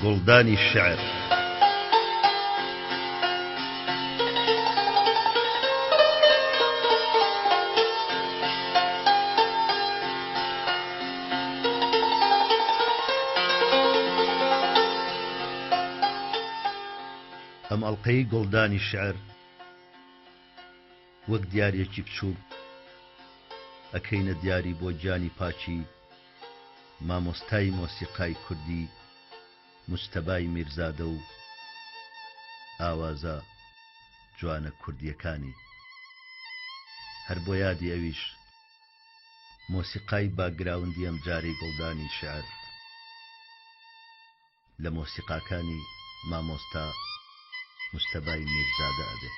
گوڵدانی شعر ئەم ئەڵقەی گوڵدانی شعر وەک دیارێکی بچووک ئەکەینە دیاری بۆ گیانی پاچی مامۆستای مۆسیقای کوردی مجتەبای میرزادە و ئاوازە جوانە کوردیەکانی هەر بۆ یادی ئەویش مۆسیقای باگراوندی ئەم جارەی گوڵدانی شعر لە مۆسیقاکانی مامۆستا مجتەبای میرزادە ئەبێ.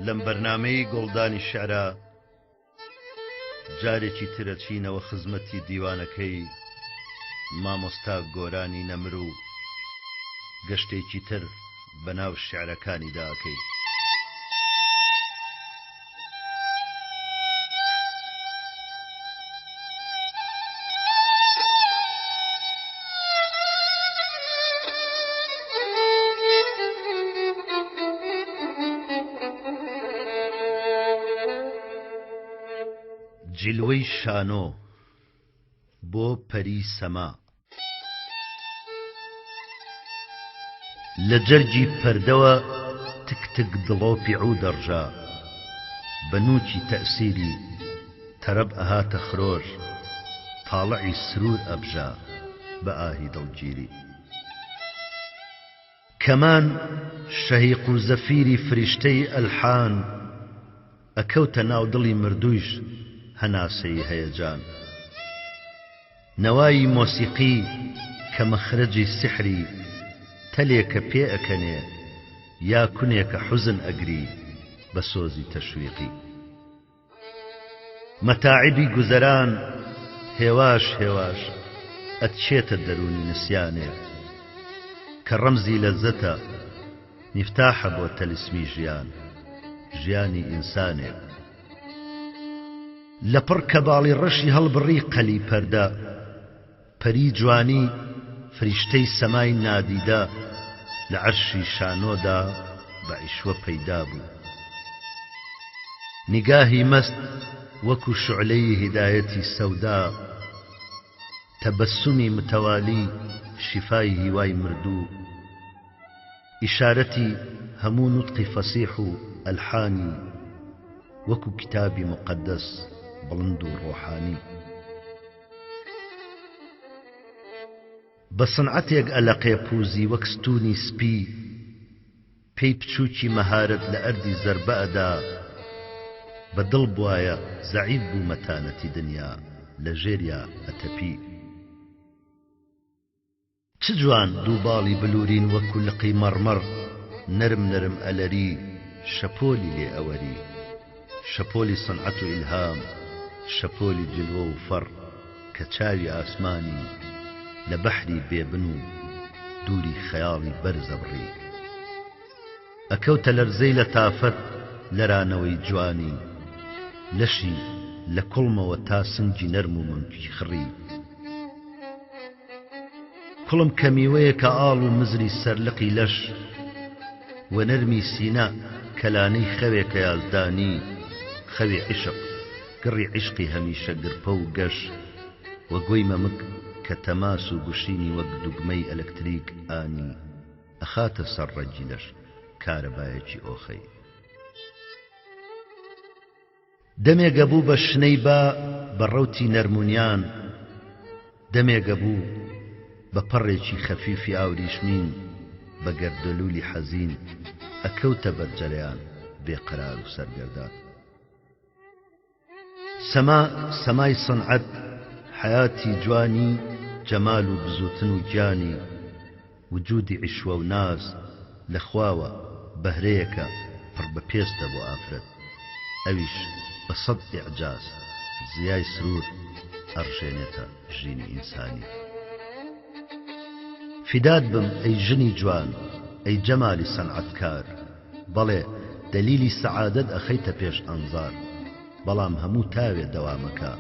لەم بەرنامەی گوڵدانی شعرە جارێکی ترە چینەوە خزمەتی دیوانەکەی مامۆستا گۆرانی نەمر و گەشتێکی تر بەناو شعرەکانی داکەی. جلوەی شانۆ بۆ پەری سەما لە جەرگی پەردەوە تکتک دڵۆپی عو دەڕژا بە نووکی تەئسیری تەرەب ئەهاتە خرۆژ تاڵعی سرور ئەبژا بە ئاهی دڵگیری کەمان شەهیق و زەفیری فریشتەی ئەلحان ئەکەوتە ناو دڵی مردوویش هەناسەی هەیەجان نەوایی مۆسیقی کە مەخرەجی سحری تەلێکە پێ ئەکەنێ یا کونێکە حوزن ئەگری بە سۆزی تەشویقی مەتاعبی گوزەران هێواش هێواش ئەچێتە دەرونی نسیانێ کە ڕەمزی لەزەتە میفتاحە بۆ تەلیسمی ژیان ژیانی ئینسانێک لەپڕ کەباڵی ڕەشی هەڵبڕی قەلی پەردە پەری جوانی فریشتەی سەمای نادیدە لە عەرشی شانۆدا بە عیشوە پەیدا بوو نیگاهی مەست وەکو شعلەی هیدایەتی سەودا تەبەسسومی متەوالی شیفای هیوای مردوو ئیشارەتی هەموو نوتقی فەسیح و ئەلحانی وەکو کتابی مقەدەس بڵند و ڕۆحانی بە سنعەتێک ئەلەقێ پووزی وەک ستوونی سپی پێی بچووکی مەهارەت لە ئەردی زەربە ئەدا بە دڵ بوایە زەعیف بوو مەتانەتی دنیا لە ژێریا ئەتەپی چ جوان دووباڵی بلورین وەکو لقی مەڕمەڕ نەرم نەرم ئەلەری شەپۆلی لێ ئەوەری شەپۆلی سنعەت و ئیلهام شەپۆلی جلوە و فەڕ کە چاوی ئاسمانی لە بەحری بێبن و دووری خەیاڵی بەرزەبڕی ئەکەوتە لەرزەی لەتافەت لەرانەوەی جوانی لەشی لە کوڵمەوە تا سنگی نەرم و منکی خڕی کوڵم کە میوەیەکە ئاڵ و مزری سەرلقی لەش و نەرمی سینە کەلانەی خەوێکە یازدانی خەوی عیشق گڕی عیشقی هەمیشە گرپە و گەش وە گوێی مەمک کە تەماس و گوشینی وەک دوگمەی ئەلەکتریک ئانی ئەخاتە سەر ڕەنجی لەش کارەبایەکی ئۆخەی دەمێگە بوو بە شنەی بە ڕەوتی نەرمونیان دەمێگە بوو بە پەڕێکی خەفیفی ئاوریشمین بە گەردەلوولی حەزین ئەکەوتە بەرجەریان بێقرار و سەرگەردان سەمای سەنعەت حەیاتی جوانی جەمال و بزوتن و گیانی وجودی عیشوە و ناز لە خواوە بەهرەیەکە پڕ بە پێستە بۆ ئافرەت ئەویش بە سەد ئیعجاز زیای سرور ئەڕژێنێتە ژینی ئینسانی. فیدات بم ئەی ژنی جوان، ئەی جەمالی سەنعەتکار، بەڵێ دەلیلی سەعادەت ئەخەیتە پێش ئەنزار، بەڵام هەموو تاوێ دەوامەکە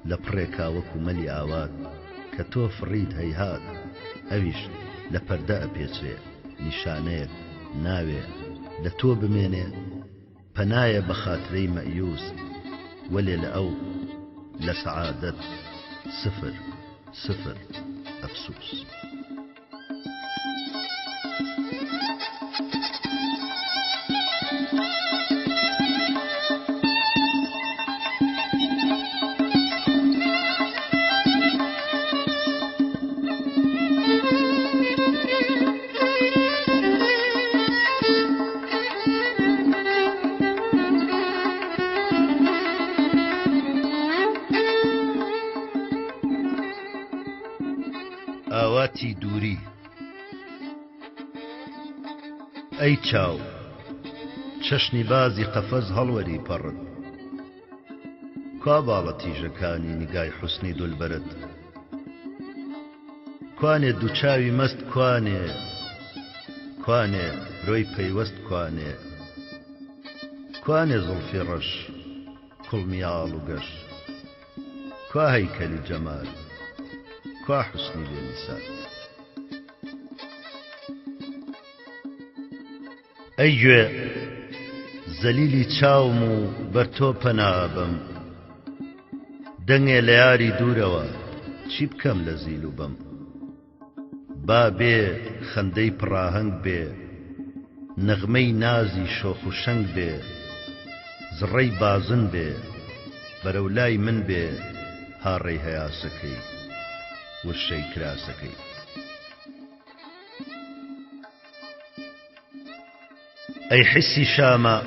لە پڕێکا وەکو مەلی ئاوات کە تۆ فڕید هەیهات، ئەویش لە پەردە ئەپێچێ نیشانەیەک ناوێ لە تۆ بمێنێ، پەنایە بە خاترەی مەئیوس، وەلێ لە ئەو لە سەعادەت سفر سفر ئەفسوس. ئاواتی دووری. ئەی چاو چەشنی بازی قەفەز هەڵوەری پەڕت، کوا باڵە تیژەکانی نیگای حوسنی دولبەرت، کوانێ دووچاوی مەست، کوانێ کوانێ برۆی پەیوەست، کوانێ کوانێ زوڵفی ڕەش کوڵمیاڵ و گەش، کوا هەیکەلی جەمال، کوا حوسنی بێمیسال. ئەی گوێ زەلیلی چاوم و بەر تۆ پەنابم، دەنگێ لە یاری دوورەوە چی بکەم لە زیل و بەم، با بێ خەندەی پڕاهەنگ بێ، نەغمەی نازی شۆخ و شەنگ بێ، زڕەی بازن بێ، بەرەولای من بێ هاڕەی هەیاسەکەی وشەی کراسەکەی. ئەی حسی شامە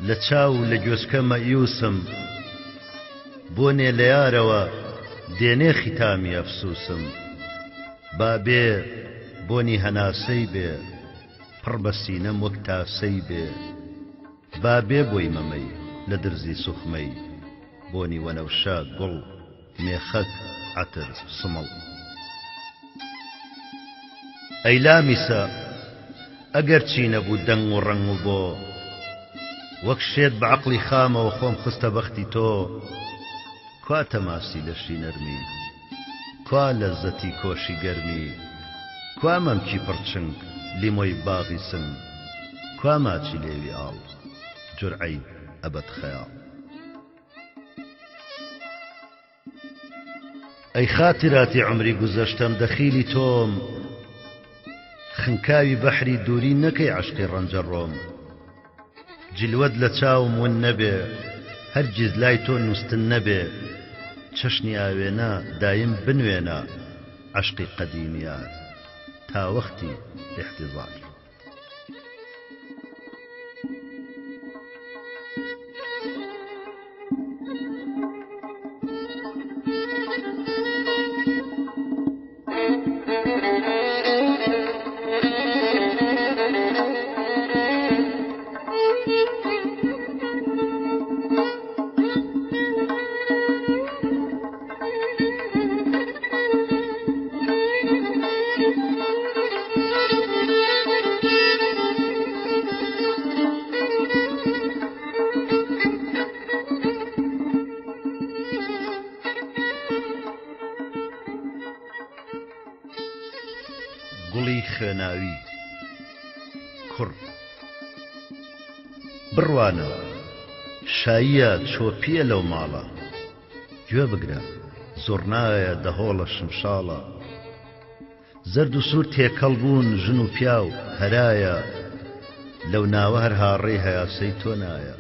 لە چاو لە گوێسکە مەئیوسم، بۆنێ لە یارەوە دێنێ ختامی ئەفسوسم، با بێ بۆنی هەناسەی بێ، پڕ بە سینەم وەک تاسەی بێ، با بێ بۆی مەمەی لە درزی سوخمەی، بۆنی وەنەوشە گوڵ مێخەک عەتر سمەڵ. ئەی لامیسە ئەگەر چی نەبوو دەنگ و ڕەنگ و بۆ، وەک شێت بە عەقڵی خامەوە خۆم خستە بەختی تۆ، کوا تەماسی لەشی نەرمی، کوا لەززەتی کۆشی گەرمی، کوا مەمکی پڕچنگ لیمۆی باغی سنگ، کوا ماچی لێوی ئاڵ جورعەی ئەبەد خەیاڵ. ئەی خاتراتی عمری گوزەشتەم دەخیلی تۆم، خنکاوی بەحری دووری نەکەی عەشقی ڕەنجە ڕۆم، جلوەت لە چاوم ون نەبێ هەرگیز لای تۆ نووستن نەبێ، چەشنی ئاوێنە دایم بنوێنە عەشقی قەدیمیان تا وەختی احتیضار. گوڵی خوێناوی کوڕ. بڕوانە شاییە چۆپیە لەو ماڵە، گوێ بگرە زۆر نایە دەهۆڵە شمشاڵە، زەرد و سوور تێکەڵ بوون ژن و پیا و هەرایە، لەو ناوە هەر هاڕێی هەیاسەی تۆ نایە،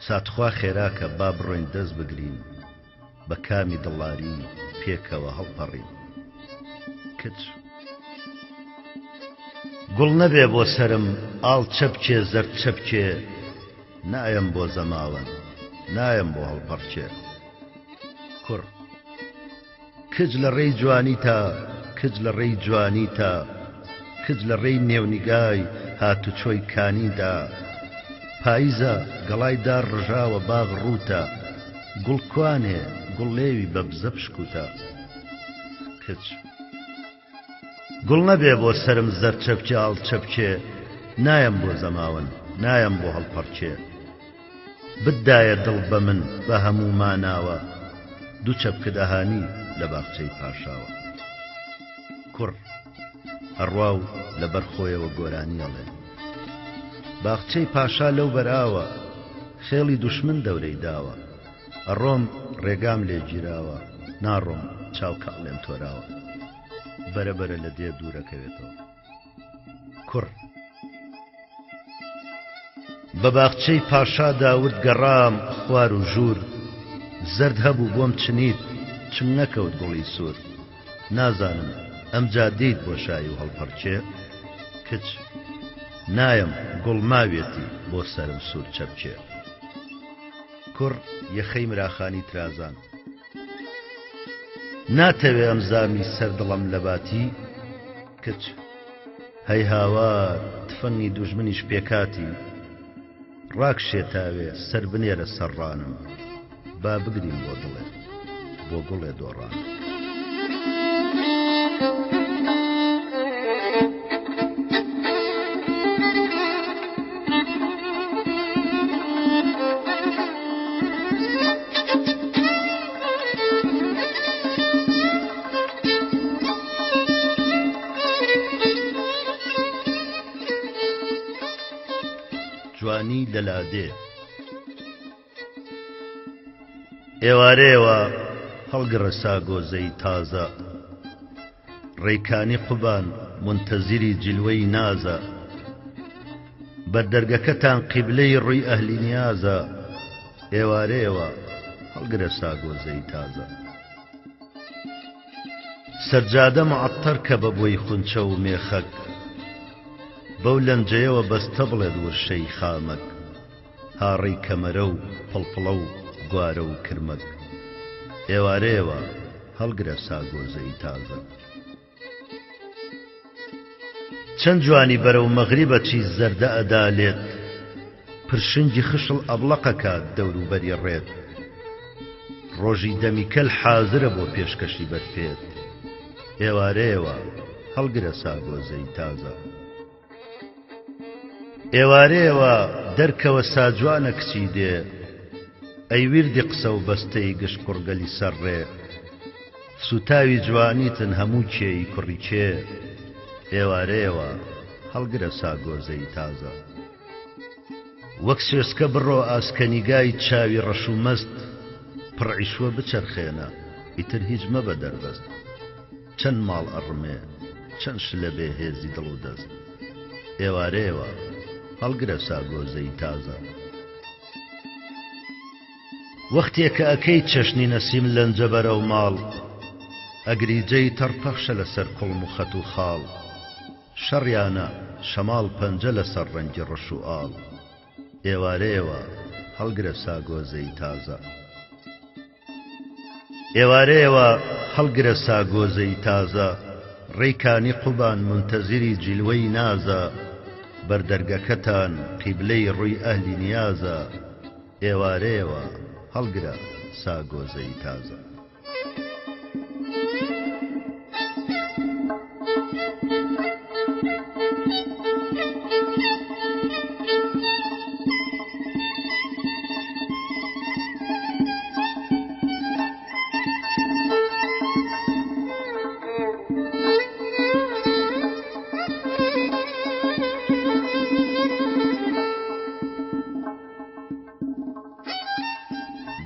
ساتخوا خێراکە با بڕۆین دەست بگرین، بە کامی دڵاری پێکەوە هەڵپەڕین. کچ گوڵ نەبێ بۆ سرم ئاڵ چەپکێ زەرد چەپکێ، نایم بۆ زەماوەن نایم بۆ هەڵپەڕکێ. کوڕ کچ لە ڕێی جوانی تا، کچ لە ڕێی جوانی تا، کچ لە ڕێی نێونیگای هاتوچۆی کانیدا، پاییزە گەڵای دار ڕژاوە باغ ڕووتە گوڵ کوانێ گوڵ لێوی بە بزە پشکوتە کچ گوڵ نەبێ بۆ سرم زەر چەپکێ ئاڵ چەپکێ نایم بۆ زەماون نایم بۆ هەڵپەڕکێ بدایە دڵ بە من بە هەموو ماناوە دوو چەپکە دەهانی لە باخچەی پاشاوە کوڕ هەڕوا و لەبەر خۆیەوە گۆرانی ئەڵێ باخچەی پاشا لەو بەراوە خێڵی دوشمن دەورەی داوە ئەڕۆم ڕێگام لێ گیراوە ناڕۆم چاو کاڵێم تۆراوە بەرەبەرە لە دێ دوورەکەوێتەوە کوڕ بە باخچەی پاشا داود گەڕام خوار و ژوور زەرد هەبوو بۆم چنیت چم نەکەوت گوڵی سوور نازانم ئەمجا دیت بۆ شای و هەڵپەڕکێ کچ نایم گوڵ ماوێتی بۆ سەرم سوور چەپکێ کوڕ یەخەی مراخانی ترازان ناتەوێ ئەمزامی سەردڵم لە باتی کچ هەی هاوار تفەنگی دوژمنیش پێکاتی ڕاکشێتاوێ سەر بنێرە سەرڕانم با بگرین بۆ دڵێ بۆ گوڵێ دۆڕان جوانی لەلادێ ئێوارەیەوە هەڵگڕە ساگۆزەی تازە ڕێکانی قوبان منتەزیری جلوەی نازە بەردەرگەکەتان قیبلەی ڕووی ئەهلی نیازە ئێوارەیەوە هەڵگرە ساگۆزەی تازە سەرجادە معەتەر کە بە بۆی خونچە و مێخەک بەو لەنجەیەوە بەستە بڵێت ورشەی خامەک هاڕەی کەمەرە و پڵپڵە و گوارە و کرمەک ئێوارەیەوە هەڵگرە ساگۆزەی تازە چەند جوانی بەرەو مەغریبە چی زەردە ئەدالێت پرشنگی خشڵ ئەبڵەقەکات دەوروبەری ڕێت ڕۆژی دەمیکەل حازرە بۆ پێشکەشی بەرپێت ئێوارەیەوە هەڵگرە ساگۆزەی تازە ئێوارەیەوە دەرکەوە ساجوانە کچی دێ ئەی ویردی قسە و بەستەی گشت کوڕگەلی سەرڕێ سوتاوی جوانیتن هەموو کێی کوڕی کێ ئێوارەیەوە هەڵگرە ساگۆزەی تازە وەک سوێسکە بڕۆ ئاسکەنیگای چاوی ڕەش و مەست پڕعیشوە بچەرخێنە ئیتر هیچ مەبە دەربەست چەند ماڵ ئەڕمێ چەند شلە بێ هێزی دڵ و دەست ئێوارەیەوە هەڵگرە ساگۆزەی تازە وەختێکە ئەکەی چەشنی نەسیم لەنجە بەرەو ماڵ ئەگریجەی تەڕپەخشە لەسەر کوڵم و خەت و خاڵ شەڕیانە شەماڵ پەنجە لەسەر ڕەنگی ڕەش و ئاڵ ئێوارەیەوە هەڵگرە ساگۆزەی تازە ئێوارەیەوە هەڵگرە ساگۆزەی تازە ڕێکانی قوبان منتەزیری جیلوەی نازە بەردەرگەکەتان قیبلەی ڕووی ئەهلی نیازە ئێوارەیەوە هەڵگرە ساگۆزەی تازە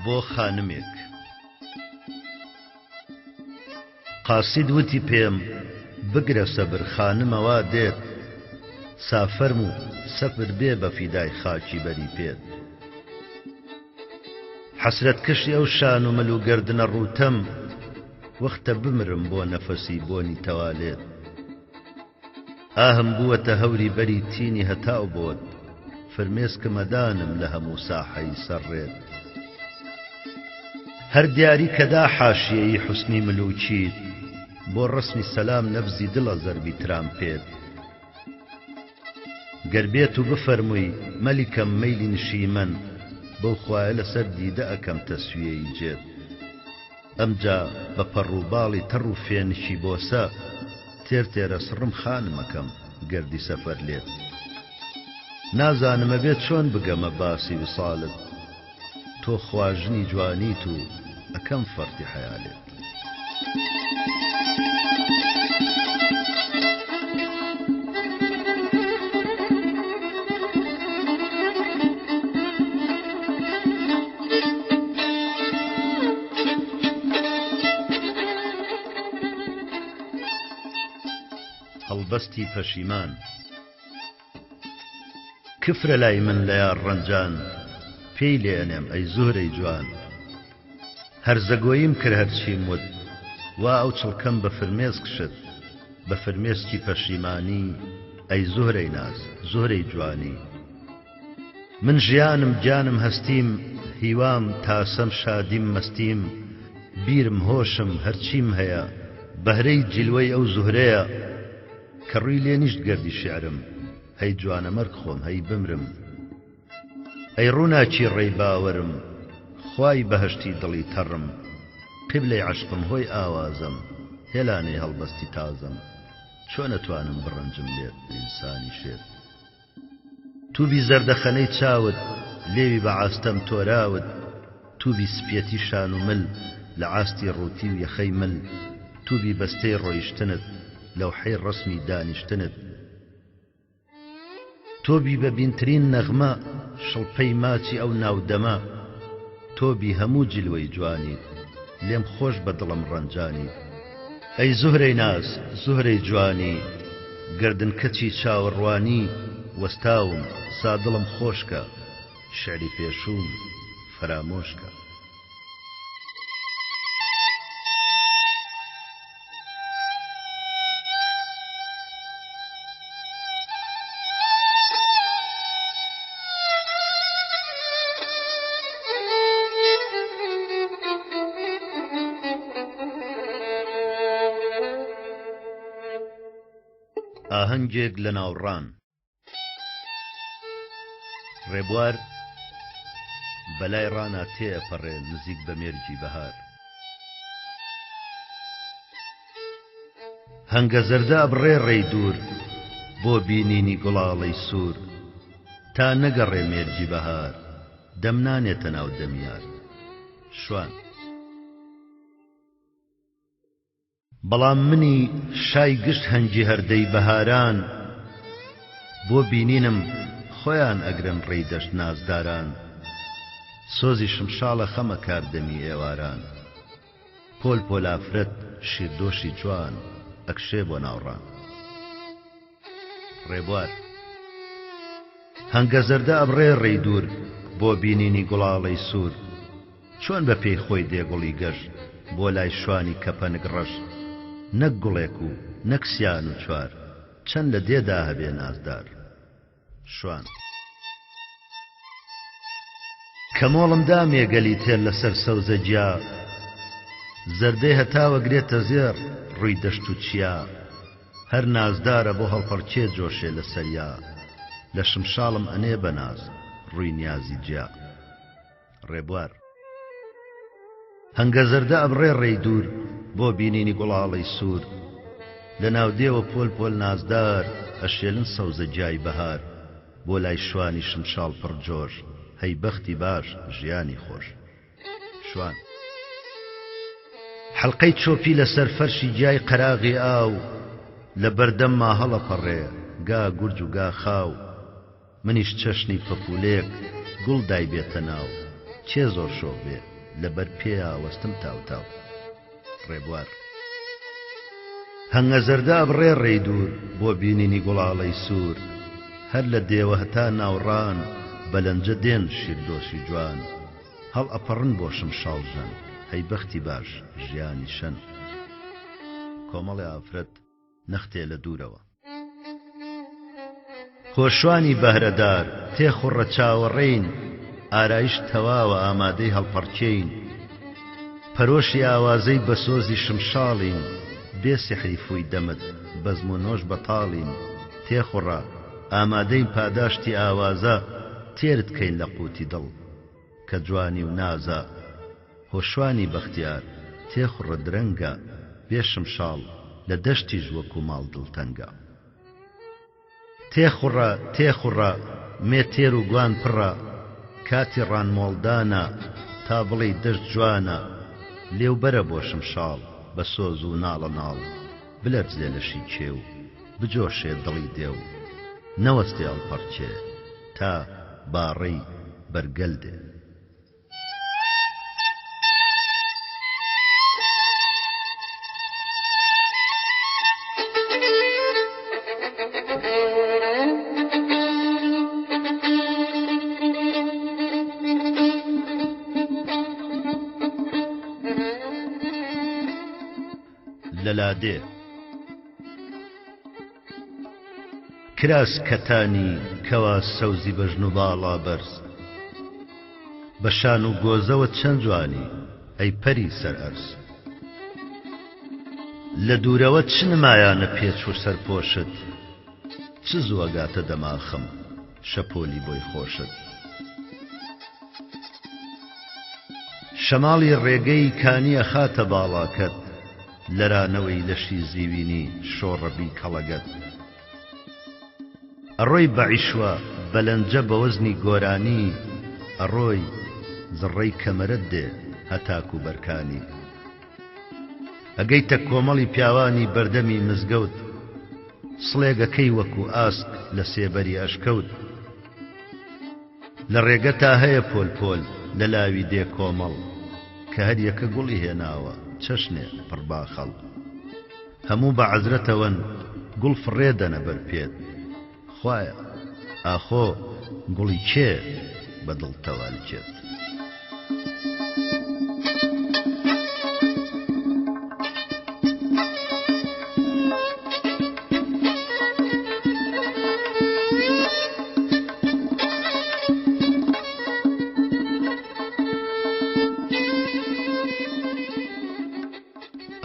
بۆ خانمێک قاسید وتی پێم بگرە سەبر خانمەوە دێت سافەرم و سەفر بێ بە فیدای خاکی بەری پێت حەسرەت کشی ئەو شان و مەل و گەردنە ڕووتەم وەختە بمرم بۆ نەفەسی بۆنی تەوالێت ئاهم بووەتە هەوری بەری تینی هەتاو بۆت فرمێسکە مەدانم لە هەموو ساحەی سەرڕێت هەر دیاری کەدا حاشیەی حوسنی ملوچیت بۆ ڕسمی سەلام نەبزی دڵە زەربی ترامپێت گەربێت و بفەرمووی مەلیکەم مەیلی نشیمەن بەو خوایە لەسەر دیدە ئەکەم تەسویەی جێت ئەمجا بە پەڕووباڵی تەڕ و فێنشی بۆسە تێر تێرە سڕم خانمەکەم گەردی سەفەر لێت نازانمە بێت چۆن بگەمە باسی وساڵت تۆ خواژنی جوانیت و ئەکەم فەرتی حەیالێت هەڵبەستی پەشیمان کفرە لای من لە یار ڕەنجان پێی لێنێم ئەی زۆرەی جوان هەرزەگۆییم کرد هەرچیم وت وا ئەو چڵکەم بە فرمێز کشت بە فرمێسکی پەشیمانی ئەی زۆرەی ناز زۆرەی جوانی من ژیانم گیانم هەستیم هیوام تاسەم شادیم مەستیم بیرم هۆشم هەرچیم هەیە بەهرەی جیلوەی ئەو زوهرەیە کە ڕووی لێ نیشت گەردی شێعرم هەی جوانە مەرگ خۆم هەی بمرم ئەی ڕووناچی ڕێی باوەرم خوای بەهەشتی دڵی تەڕم قیبلەی عەشقم هۆی ئاوازم هێلانەی هەڵبەستی تازم چۆن ئەتوانم بڕەنجم لێت ئینسانی شێت تووبی زەردەخەنەی چاوت لێوی بە ئاستەم تۆراوت تووبی سپێتی شان و مل لە ئاستی ڕووتی و یەخەی مل تووبی بەستەی ڕۆیشتنت لەوحەی ڕەسمی دانیشتنت تۆبی بە بینترین نەغمە شڵپەی ماچی ئەو ناودەمە تۆبی هەموو جلوەی جوانیت لێم خۆش بە دڵم ڕەنجانی ئەی زوهرەی ناز زوهرەی جوانی گردنکەچی چاوەڕوانی وەستاوم سادڵم خۆشکە شعری پێشوم فەرامۆشکە ئاهەنگێک لە ناوڕان ڕێبوار بەلای ڕانا تێئەپەڕێ نزیک بە مێرجی بەهار هەنگە زەردە ئەبڕێ ڕێی دوور بۆ بینینی گوڵاڵەی سوور تا نەگەڕێ مێرجی بەهار دەمنانێتە ناو دەمیار شوان بەڵام منی شای گشت هەنگی هەردەی بەهاران بۆ بینینم خۆیان ئەگرن ڕێی دەشت نازداران سۆزی شمشاڵە خەمە کاردەمی ئێواران پۆل پۆلافرەت شیردۆشی جوان ئەکشێ بۆ ناوڕان ڕێبوار هەنگە زەردە ئەبڕێ ڕێی دوور بۆ بینینی گوڵاڵەی سوور چۆن بە پێی خۆی دێگوڵی گەشت بۆ لای شوانی کەپەنگ ڕەش نەک گوڵێک و نەک سیان و چوار چەند لە دێدا هەبێ نازدار شوان کەمۆڵم دامێگەلی تێر لەسەر سەوزە جیا زەردەی هەتاوە گرێتە زێر ڕووی دەشت و چیا هەر نازدارە بۆ هەڵپەرچێ جۆشێ لە سەریا لە شمشاڵم ئەنێ بەناز ڕووی نیازی جیا ڕێبوار هەنگە زەردە ئەبڕێ ڕێی دوور بۆ بینینی گوڵاڵەی سوور لە ناودێوە پۆل پۆل نازدار ئەشێلن سەوزە جای بەهار بۆ لای شوانی شمشاڵ پڕ جۆش هەی بەختی باش ژیانی خۆش شوان حەڵقەی چۆپی لەسەر فەرشی جای قەراغی ئاو لە بەردەم ماهەڵە پەڕێ گا گورج و گا خاو منیش چەشنی پەپولێک گوڵ دای بێتە ناو چێ زۆر شۆ بێ لەبەر پێیا وەستم تاو ڕێبوار هەنگە زەردە ئەبڕێ ڕێی دوور بۆ بینینی گوڵاڵەی سوور هەر لە دێوە هەتا ناوڕان بەلەنجە دێن شیردۆشی جوان هەڵ ئەپەڕن بۆ شمشاڵ ژەن هەی بەختی باش ژیانی شەن کۆمەڵی ئافرەت نەختێ لە دوورەوە خۆشوانی بەهرەدار تێخوڕە چاوەڕێین ئارایش تەواوە ئامادەی هەڵپەرچێین پەرۆشی ئاوازەی بە سۆزی شمشاڵین بێ سحری فووی دەمت بەزم و نۆش بەتاڵین تێخوڕە ئامادەی پاداشتی ئاوازە تێرت کەین لە قوتی دڵ کە جوانی و نازە هۆشوانی بەختیار تێخڕە درەنگە بێشم شاڵ لە دەشتیش وەکو ماڵ دڵتەنگە تێخڕە مێ تێر و گوان پڕە کاتی ڕانمۆڵدانە تا بڵێ دەشت جوانە لێوبەرە بۆشم شاڵ بە سۆز و ناڵە ناڵ بلەرزێ لەشی کێو بجۆشێ دڵی دێو نەوەستێ ئەڵپەڕچێ تا باڕەی بەرگەل دێ لەلادێ کراس کەتانی کەوا سەوزی بەژن و باڵا بەرز بە شان و گۆزەوە چەند جوانی ئەی پەری سەر ئەرز لە دوورەوە چ نمایانە پێچ و سەرپۆشت چ زووەگاتە دەماخم شەپۆلی بۆی خۆشت شەماڵی ڕێگەی کانیە خاتە باڵاکەت لەرانەوەی لەشی زیوینی شۆڕەبی کەڵەگەت ئەڕۆی بەعیشوە بەلەنجە بە وەزنی گۆرانی ئەڕۆی زڕەی کەمەرت دێ هەتاکو بەرکانی ئەگەیتە کۆمەڵی پیاوانی بەردەمی مزگەوت سڵێگەکەی وەکو ئاسک لە سێبەری ئەشکەوت لە ڕێگە تا هەیە پۆل لە لاوی دێ کۆمەڵ کە هەر یەکە گوڵی هێناوە چەشنێ پڕباخەڵ هەموو بە عەزرەتەوەن گوڵ فڕێدەنە بەرپێت خوایە ئاخۆ گوڵی کێ بە دڵتەوالچێت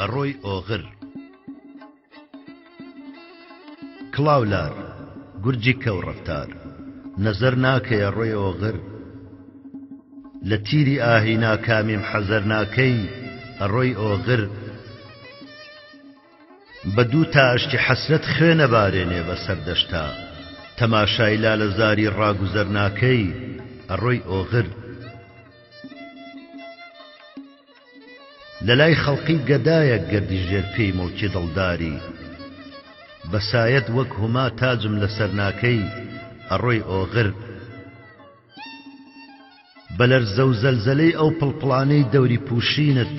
ئەڕۆی ئۆغر کڵاولار گورجی کەوڕەفتار نەزەر ناکەیە ڕۆی ئۆغر لە تیری ئاهینا کامیم حەزەر ناکەی ئەڕۆی ئۆغر بە دوو تا ئەشتی حەسرەت خوێنە بارێنێ بەسەر دەشتا تەماشای لالە زاری ڕاگوزەر ناکەی ئەڕۆی ئۆغر لەلای خەڵقی گەدایە گەردی ژێرپێی مڵکی دڵداری بەسایەت وەک هوما تاجم لەسەر ناکەی ئەڕۆی ئۆغر بەلەرزە و زەلزەلەی ئەو پڵپڵانەی دەوری پوشینت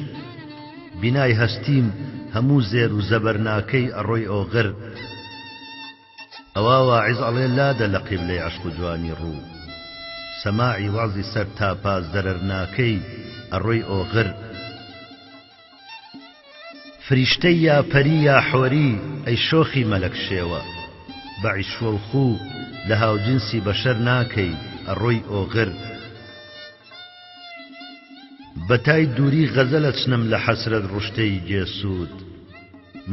بینای هەستیم هەموو زێر و زەبەر ناکەی ئەڕۆی ئۆغر ئەوا واعیز ئەڵێ لادە لە قیبلەی عەشق و جوانی ڕوو سەماعی وازی سەر تاپا زەرەر ناکەی ئەڕۆی ئۆغر فریشتەی یا پەری یا حۆری ئەی شۆخی مەلەک شێوە بەعیشوە و خوو لە هاوجنسی بەشەر ناکەی ئەڕۆی ئۆغر بەتای دووری غەزەلە چنم لە حەسرەت ڕوشتەی جێسوود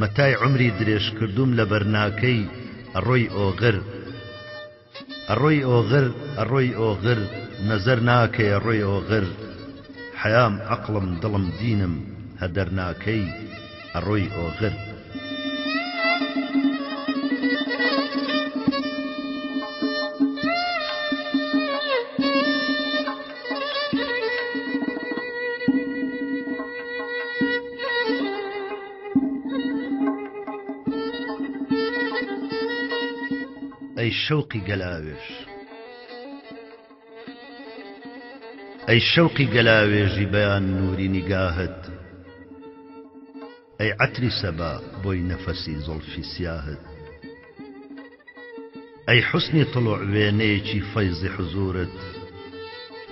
مەتای عمری درێژ کردوم لە بەرناکەی ئەڕۆی ئۆغر ئەڕۆی ئۆغر ئەڕۆی ئۆغر نەزەر ناکەی ئەڕۆی ئۆغر حەیام عەقڵم دڵم دینم هەدەر ناکەی ئەڕۆی ئۆغر ئەی شەوقی گەلاوێژ ئەی شەوقی گەلاوێژی بەیان نووری نیگاهت ئەی عەتری سەبا بۆی نەفەسی زوڵفی سیاهت ئەی حوسنی طلوع وێنەیەکی فەیزی حزورت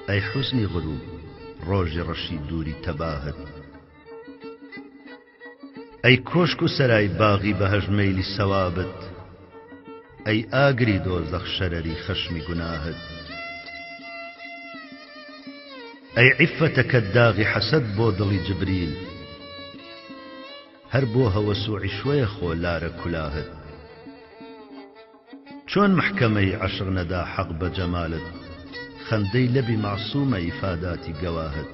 ئەی حوسنی غروب ڕۆژی ڕەشی دووری تەباهت ئەی کۆشک و سەرای باغی بەهەژ مەیلی سەوابت ئەی ئاگری دۆزەخ شەرەری خەشمی گوناهت ئەی عیفەتەکەت داغی حەسەد بۆ دڵی جبریل هەر بۆ هەوەس و عیشوەیە خۆ لارە کولاهت چۆن محکەمەی عەشق نەدا حەق بە جەمالت خەندەی لەبی معسوومە ئیفاداتی گەواهت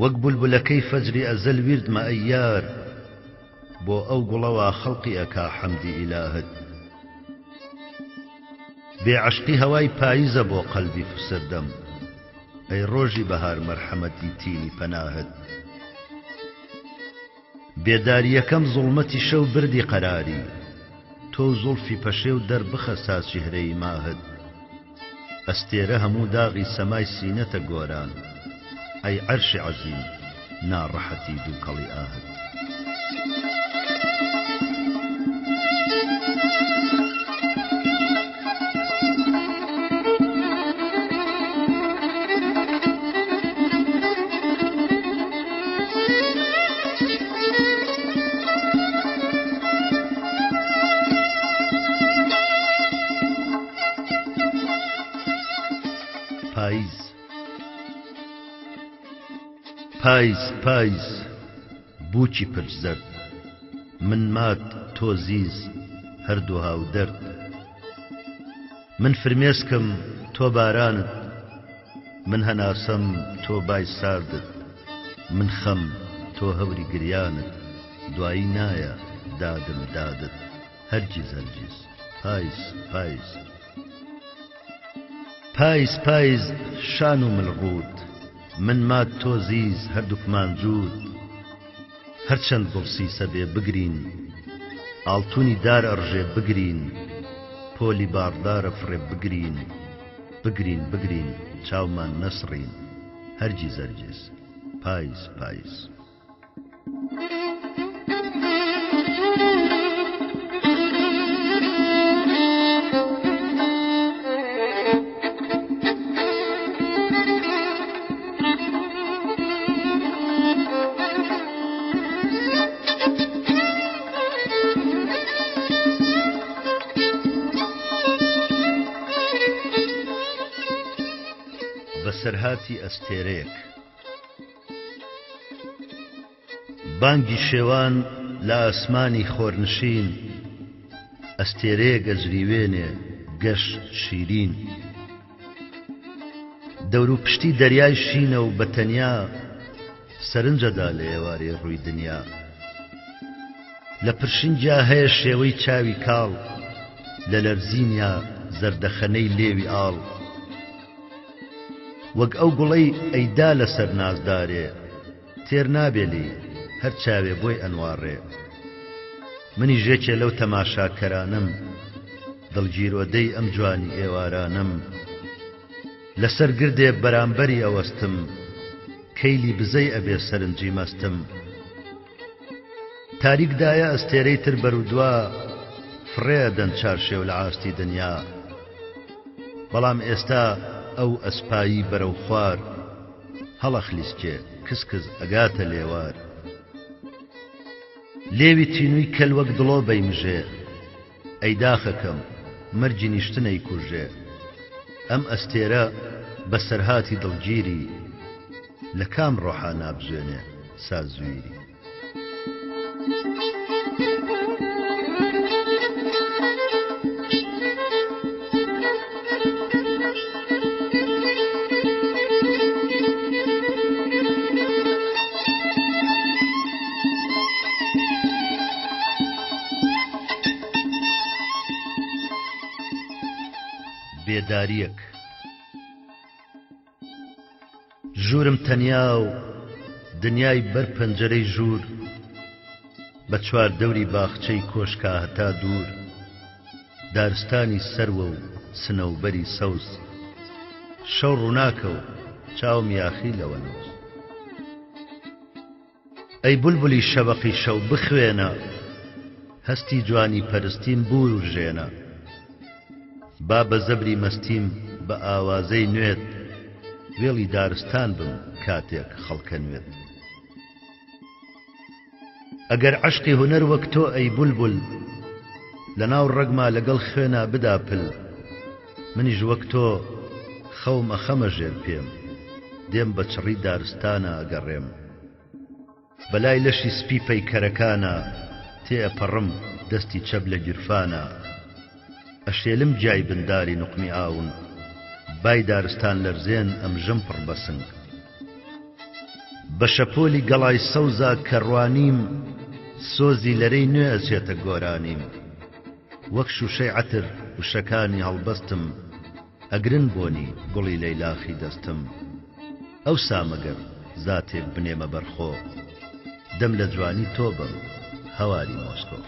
وەک بولبولەکەی فەجری ئەزەل ویردمە ئەی یار بۆ ئەو گوڵەوە خەڵقی ئەکا حەمدی ئیلاهت بێعەشقی هەوای پاییزە بۆ قەلبی فسردەم ئەی ڕۆژی بەهار مەرحەمەتی تینی پەناهت بێداریەکەم زوڵمەتی شەو بردی قەراری تۆ زوڵفی پەشێ و دەربخە ساچیهرەی ماهت ئەستێرە هەموو داغی سەمای سینەتە گۆران ئەی عەرشی عەزیم ناڕەحەتی دووکەڵی ئاهت پاییز بووکی پرزەرد من مات تۆ زیز هەردوو هاودەرد من فرمێسکم تۆ بارانت من هەناسەم تۆ بای ساردت من خەم تۆ هەوری گریانت دوایی نایە دادم دادت هەرگیز هەرگیز پاییز شان و ملڕود من مات تۆ زیز هەردووکمان جوود هەرچەند گوڵسی سەبێ بگرین ئاڵتونی دار ئەڕژێ بگرین پۆلی باڕدارە فڕێ بگرین چاومان نەسڕین هەرگیز پاییز بەسەرهاتی ئەستێرەیەک بانگی شێوان لە ئاسمانی خۆرنشین ئەستێرەیە گەجریوێنێ گەشت شیرین دەور و پشتی دەریای شینە و بەتەنیا سەرنجەدا لە ئێوارێ ڕووی دنیا لە پرشینجا هەیە شێوەی چاوی کاڵ لە لەرزینیا زەردەخەنەی لێوی ئاڵ وەک ئەو گوڵەی ئەیدا لەسەر نازدارێ تێر نابێلی هەر چاوێ بۆی ئەنوارڕێ منی ژێکێ لەو تەماشاکەرانم دڵگیرۆدەی ئەم جوانی ئێوارانم لەسەر گردێ بەرامبەری ئەوەستم کەیلی بزەی ئەبێ سەرنجی مەستم تاریکدایە ئەستێرەی تر بەرودوا فڕێ دەن چارشێو لە ئاستی دنیا بەڵام ئێستا ئەو ئەسپایی بەرەو خوار هەڵە خلیسکێ کسکز ئەگاتە لێوار لێوی تینووی کەل وەک دڵۆ بەیمژێ ئەی داخەکەم مەرجی نیشتنەی کوژێ ئەم ئەستێرە بەسەرهاتی دڵگیری لە کام ڕۆحا نابزوێنێ سازویری بێداریەک ژوورم تەنیا و دنیای بەر پەنجەرەی ژوور بە چوار دەوری باخچەی کۆشکا هەتا دوور دارستانی سەروە و سنەوبەری سەوز شەو ڕووناکە و چاوم یاخی لەوە نووس ئەی بولبولی شەبەقی شەو بخوێنە هەستی جوانی پەرستیم بوور و ژێنە با بە زەبری مەستیم بە ئاوازەی نوێت وێڵی دارستان بم کاتێک خەڵکە نوێت ئەگەر عەشقی هونەر وەک تۆ ئەی بولبول لەناو ڕەگما لەگەڵ خوێنا بدا پل منیش وەک تۆ خەومە خەمەژێر پێم دێم بە چڕی دارستانە ئەگەڕێم بەلای لەشی سپی پەیکەرەکانە تێئەپەڕم دەستی چەب لە گیرفانە ئەشێلم جای بنداری نوقمی ئاون بای دارستان لەرزێن ئەمژەم پڕ بەسنگ بە شەپۆلی گەڵای سەوزا کەڕوانیم سۆزی لەرەی نوێ ئەچێتە گۆرانیم وەک شوشەی عەتر وشەکانی هەڵبەستم ئەگرن بۆنی گوڵی لەیلاخی دەستم ئەو سامەگەر زاتێک بنێمە بەرخۆ دەم لە جوانی تۆ بم هەواری مۆسکۆ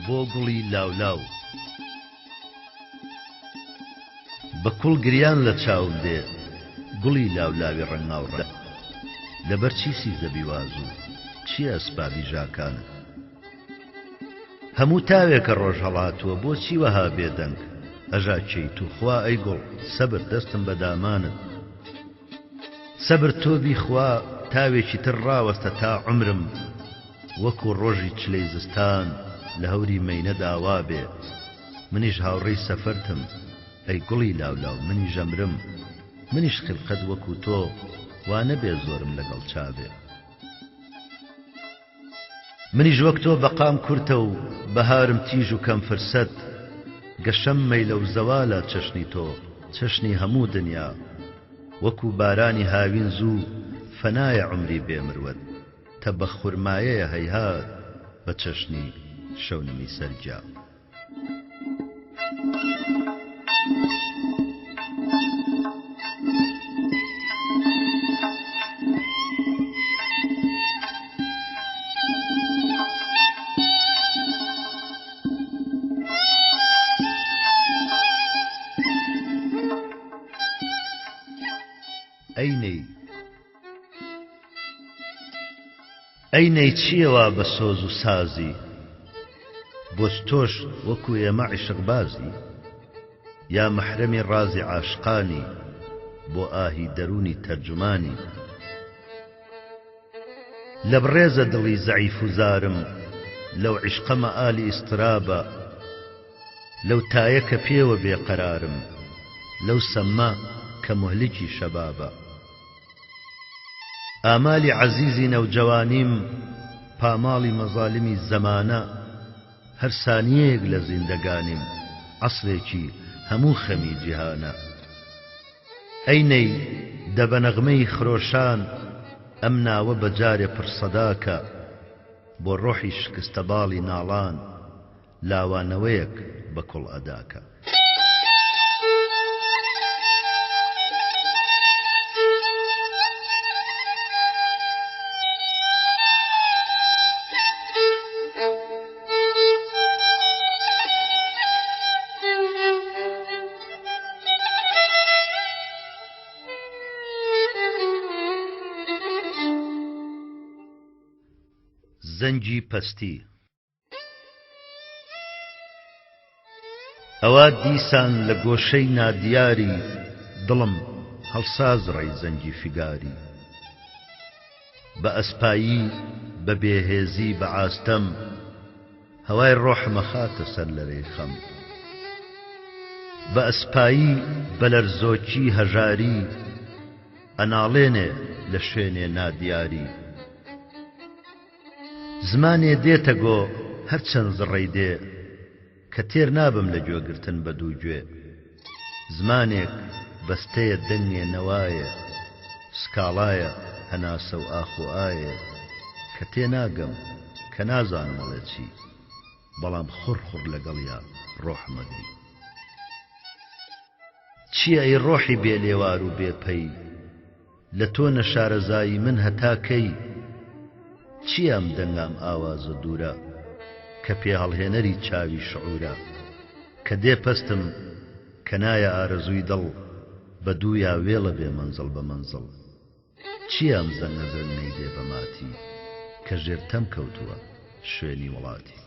بۆ گوڵی لاولاو بە کوڵ گریان لە چاوم دێ گوڵی لاولاوی ڕەنگاوڕە لەبەر چی سیزەبی وازوو چی ئەسبابی ژاکانت هەموو تاوێکە ڕۆژ هەڵاتووە بۆچی وەها بێدەنگ ئەژا چیت و خوا ئەی گوڵ سەبر دەستم بە دامانت سەبر تۆبی خوا تاوێکی تر ڕاوەستە تا عمرم وەکو ڕۆژی چلەی زستان لە هەوری مەینە داوا بێ منیش هاوڕێی سەفەرتم ئەی گوڵی لاولاو منی ژەمرم منیش خلقەت وەکو تۆ وانە بێ زۆرم لەگەڵ چابێ منیش وەک تۆ بەقام کورتە و بەهارم تیژ و کەم فرسەت گەشەم مەیلە و زەوالە چەشنی تۆ چەشنی هەموو دنیا وەکو بارانی هاوین زوو فەنایە عمری بێمروەت تە بە خورمایەیە هەیهات بە چەشنی شەونمی سەرجا ئەینەی چیەوە بە سۆز و سازی بۆچ تۆش وەکو ئێمە عیشقبازی یا مەحرەمی ڕازی عاشقانی بۆ ئاهی دەرونی تەرجمانی لە بڕێزە دڵی زەعیف و زارم لەو عیشقە مەئالی ئیسترابە لەو تایە کە پێوە بێقەرارم لەو سەممە کە مهلکی شەبابە ئامالی عەزیزی نەوجەوانیم پاماڵی مەزالیمی زەمانە هەر سانیەیەک لە زیندەگانیم عەسڵێکی هەموو خەمی جیهانە ئەینەی دەبە نەغمەی خرۆشان ئەم ناوە بەجارێ پڕسەداکە بۆ ڕۆحی شکستە باڵی ناڵان لاوانەوەیەک بە کوڵ ئەداکە زەنجی پەستی ئەوا دیسان لە گۆشەی نادیاری دڵم هەڵسازڕی زەنجی فیگاری بە ئەسپایی بە بێهێزی بە ئاستەم هەوای ڕۆحمە خاتە سەر لەرەی خەم بە ئەسپایی بە لەرزۆکی هەژاری ئەناڵێنێ لە شوێنێ نادیاری زمانێ دێتە گۆ هەرچەند زڕەی دێ کە تێر نابم لە گوێگرتن بە دوو گوێ زمانێک بەستەیە دەنگێ نەوایە سکاڵایە هەناسە و ئاخۆئایە کە تێ ناگەم کە نازانم ئەڵێ چی بەڵام خوڕ لەگەڵیا ڕۆحمەگری چییە ئەی ڕۆحی بێلێوار و بێپەی لە تۆ نەشارەزایی من هەتاکەی چیام دەنگام ئاوازە دوورە کە پێ هەڵهێنەری چاوی شعورە کە دێ پەستم کە نایە ئارەزووی دڵ بە دوو یا وێڵە بێ مەنزڵ بە مەنزڵ چیام زەنگەزەنەی دێ بەماتی کە ژێرتەم کەوتووە شوێنی وڵاتی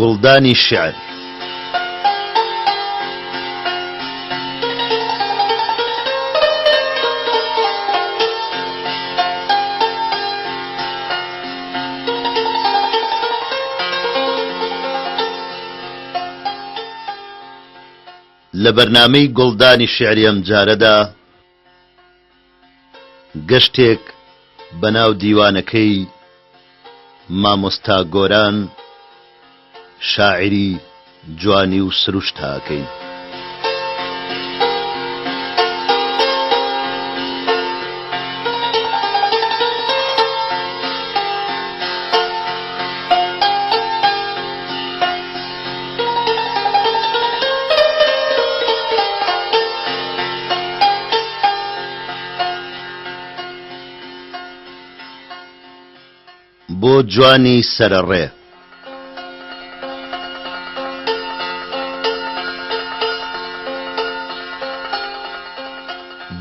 گوڵدانی شێعر لە بەرنامەی گوڵدانی شێعری ئەم جارەدا گەشتێک بەناو دیوانەکەی مامۆستا گۆران شاعری جوانی و سروشت هاکەین. بۆ جوانی سەرەڕێ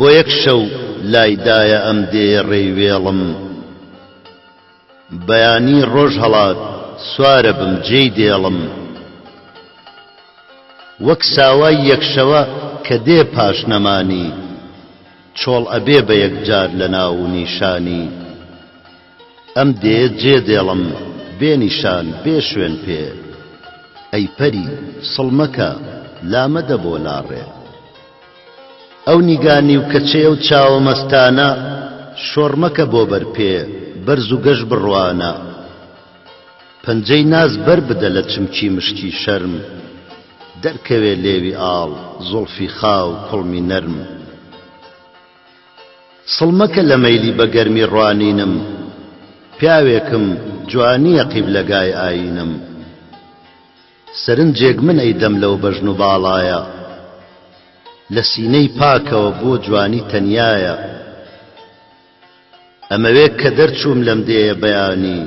بۆ یەک شەو لایدایە ئەم دێ ڕێوێڵم بەیانی ڕۆژ هەڵات سوارە بم جێی دێڵم وەک ساوای یەکشەوە کە دێ پاشنەمانی چۆڵ ئەبێ بە یەکجار لە ناو نیشانی ئەم دێ جێ دێڵم بێ نیشان بێ شوێن پێ ئەی پەری سڵمەکە لامەدە بۆ لاڕێ ئەو نیگانی و کەچێ و چاوە مەستانە شۆڕمەکە بۆ بەرپێ بەرز و گەش بڕوانە پەنجەی ناز بەر بدە لە چمکی مشکی شەرم دەرکەوێ لێوی ئاڵ زوڵفی خاو کوڵمی نەرم سڵمەکە لە مەیلی بە گەرمی ڕوانینم پیاوێکم جوانیە قیبلەگای ئاینم سەرنجێک من ئەیدەم لەو بەژن و باڵایە لە سینەی پاکەوە بۆ جوانی تەنیایە ئەمەوێت کە دەرچووم لەم دێیە بەیانی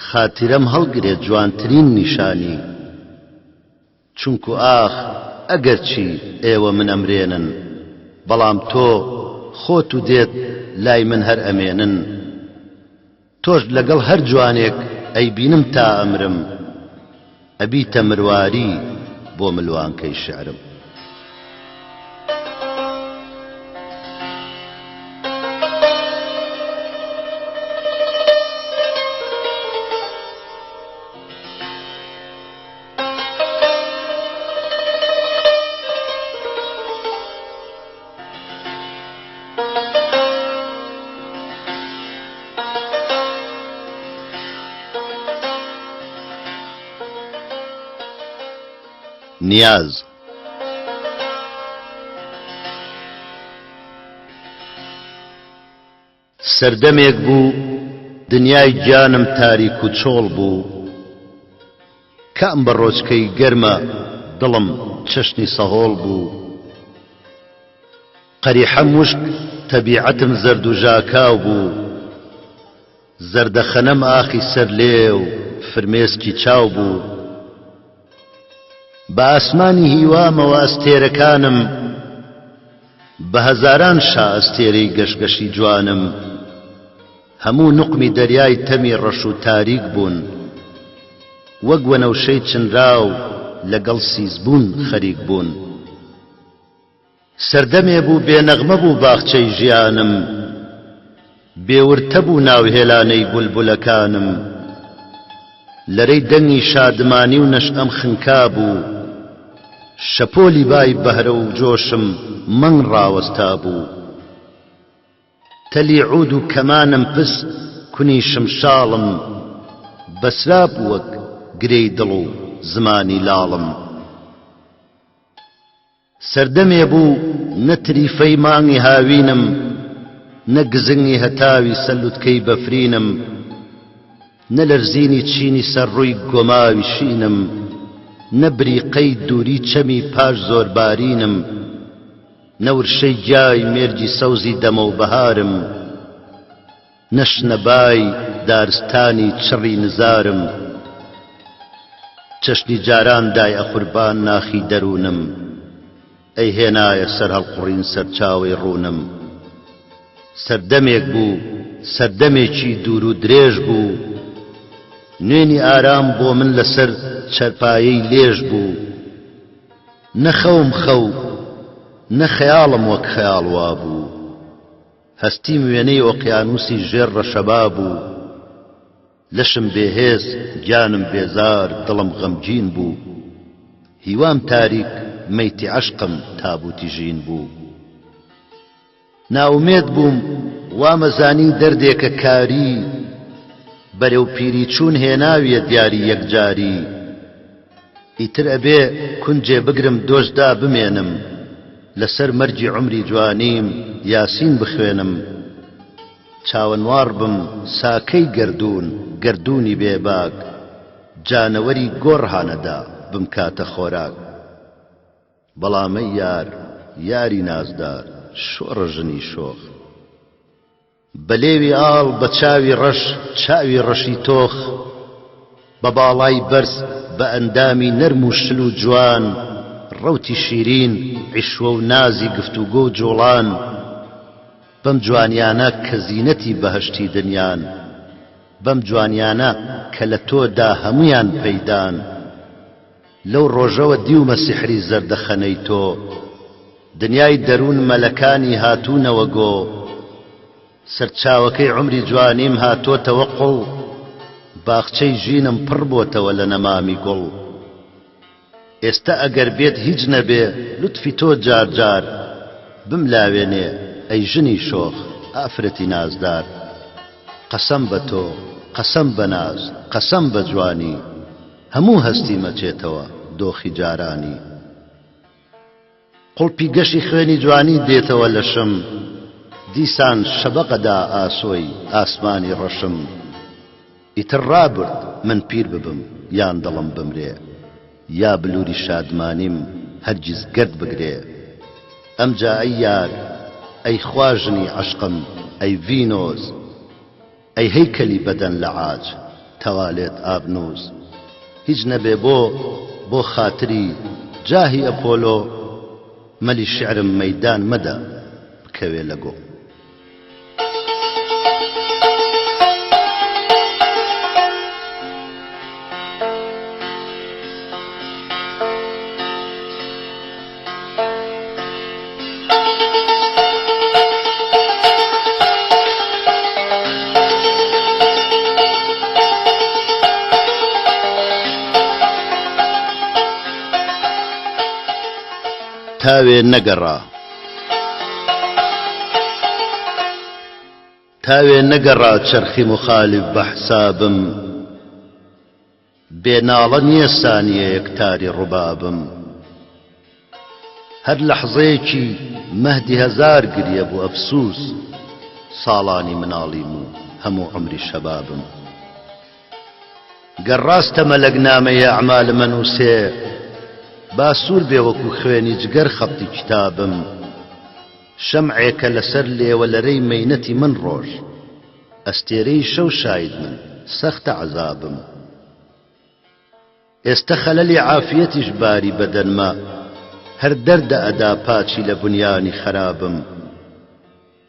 خاتیرەم هەڵگرێت جوانترین نیشانی چونکو ئاخ ئەگەر چی ئێوە من ئەمرێنن بەڵام تۆ خۆت و دێت لای من هەر ئەمێنن تۆش لەگەڵ هەر جوانێک ئەیبینم تا ئەمرم ئەبیتە مرواری بۆ ملوانکەی شعرم نیاز سەردەمێک بوو دنیای گیانم تاریک و چۆڵ بوو کام بە ڕۆچکەی گەرمە دڵم چەشنی سەهۆڵ بوو قەریحە موشک تەبیعەتم زەرد و ژاکاو بوو زەردەخەنەم ئاخی سەر لێو فرمێسکی چاو بوو بە ئاسمانی هیوامەوە ئەستێرەکانم بە هەزاران شا ئەستێرەی گەشگەشی جوانم هەموو نوقمی دەریای تەمی ڕەش و تاریک بوون وەک وەنەوشەی چنراو لەگەڵ سیزبوون خەریک بوون سەردەمێ بوو بێنەغمە بوو باخچەی ژیانم بێورتە بوو ناوهێلانەی بولبولەکانم لەرەی دەنگی شادمانی و نەشئەم خنکا بوو شەپۆلی بای بەهرە و جۆشم مەنگ ڕاوەستا بوو تەلی عود و کەمانم پس کونی شمشاڵم بەسرا بوو وەک گرەی دڵ و زمانی لاڵم سەردەمێ بوو نەتریفەی مانگی هاوینم نەگزنگی هەتاوی سەلوتکەی بەفرینم نەلەرزینی چینی سەر ڕووی گۆماوی شینم نەبریقەی دووری چەمی پاش زۆربارینم نەورشەی گیای مێرجی سەوزی دەمە و بەهارم، نەشنەبای دارستانی چڕی نزارم، چەشنی جاران دای ئەقوربان ناخی دەروونم، ئەی هێنایە سەر هەڵقوڕین سەرچاوەی ڕوونم. سەردەمێک بوو سەردەمێکی دوور و درێژ بوو، نوێنی ئارام بۆ من لەسەر چەرپایەی لێژ بوو. نەخەوم خەو نە خەیاڵم وەک خەیاڵ وابوو، هەستیم وێنەی ئۆقیانوسی ژێر ڕەشەبا بوو. لەشم بێهێز گیانم بێزار دڵم غەمگین بوو، هیوام تاریک مەیتی عەشقم تابوتی ژین بوو. ناومێد بووم وامەزانی دەردێکە کاری، بەرەو پیری چوون هێناویە دیاری یەکجاری. ئیتر ئەبێ کونجێ بگرم دۆشدا بمێنم، لەسەر مەرجی عومری جوانیم یاسین بخوێنم. چاوەنوار بم ساکەی گەردوون گەردوونی بێباک، جانەوەری گۆڕ هانەدا بم کاتە خۆراک. بەڵامەی یار یاری نازدار شۆڕە ژنی شۆخ، بەلێوی ئاڵ بە چاوی ڕەش چاوی ڕەشی تۆخ. بە باڵای بەرز بە ئەندامی نەرم و شل و جوان، ڕەوتی شیرین عیشوە و نازی گفتوگۆ و جوڵان. بەم جوانیانە کە زینەتی بەهەشتی دنیان، بەم جوانیانە کە لە تۆدا هەمویان پەیدان. لەو ڕۆژەوە دیومە سیحری زەردەخەنەی تۆ، دنیای دەروون مەلەکانی هاتوونەوە گۆ. سەرچاوەکەی عومری جوانیم هاتۆتەوە قوڵ، باخچەی ژینم پڕ بۆتەوە لە نەمامی گوڵ. ئێستا ئەگەر بێت هیچ نەبێ لوتفی تۆ جار جار، بملاوێنێ ئەی ژنی شۆخ ئافرەتی نازدار. قەسەم بە تۆ قەسەم بە ناز قەسەم بە جوانی، هەموو هەستی مەچێتەوە دۆخی جارانی. قوڵپی گەشی خوێنی جوانی دێتەوە لەشم، دیسان شەبەقەدا ئاسۆی ئاسمانی ڕەشم. ئیتر ڕابرد من پیر ببم یان دڵم بمرێ، یا بلوری شادمانیم هەرگیز گرد بگرێ. ئەمجا ئەی یار ئەی خواژنی عەشقم ئەی ڤینۆز، ئەی هەیکەلی بەدەن لە عاج تەوالێت ئابنووز. هیچ نەبێ بۆ خاتری جاهی ئەپۆلۆ، مەلی شعرم مەیدان مەدە بکەوێ لەگۆ. تاوێ نەگەڕا تاوێ نەگەڕا چەرخی مخالف بە حسابم، بێناڵە نییە سانیە یەکتاری ڕوبابم. هەر لەحزەیەکی مەهدی هەزار گریە بوو ئەفسوس، ساڵانی مناڵیم و هەموو عومری شەبابم. گەر ڕاستە مەلەگنامەیە ئەعمال مەنووسێ، باسوور بێ وەکو خوێنی جگەر خەبتی کتابم. شەمعێکە لەسەر لێوەلەرەی مەینەتی من ڕۆژ، ئەستێرەی شەو شاید من سەختە عەزابم. ئێستا خەلەلی عافیەتیش باری بەدەنمە، هەر دەردە ئەدا پاچی لە بنیانی خەرابم.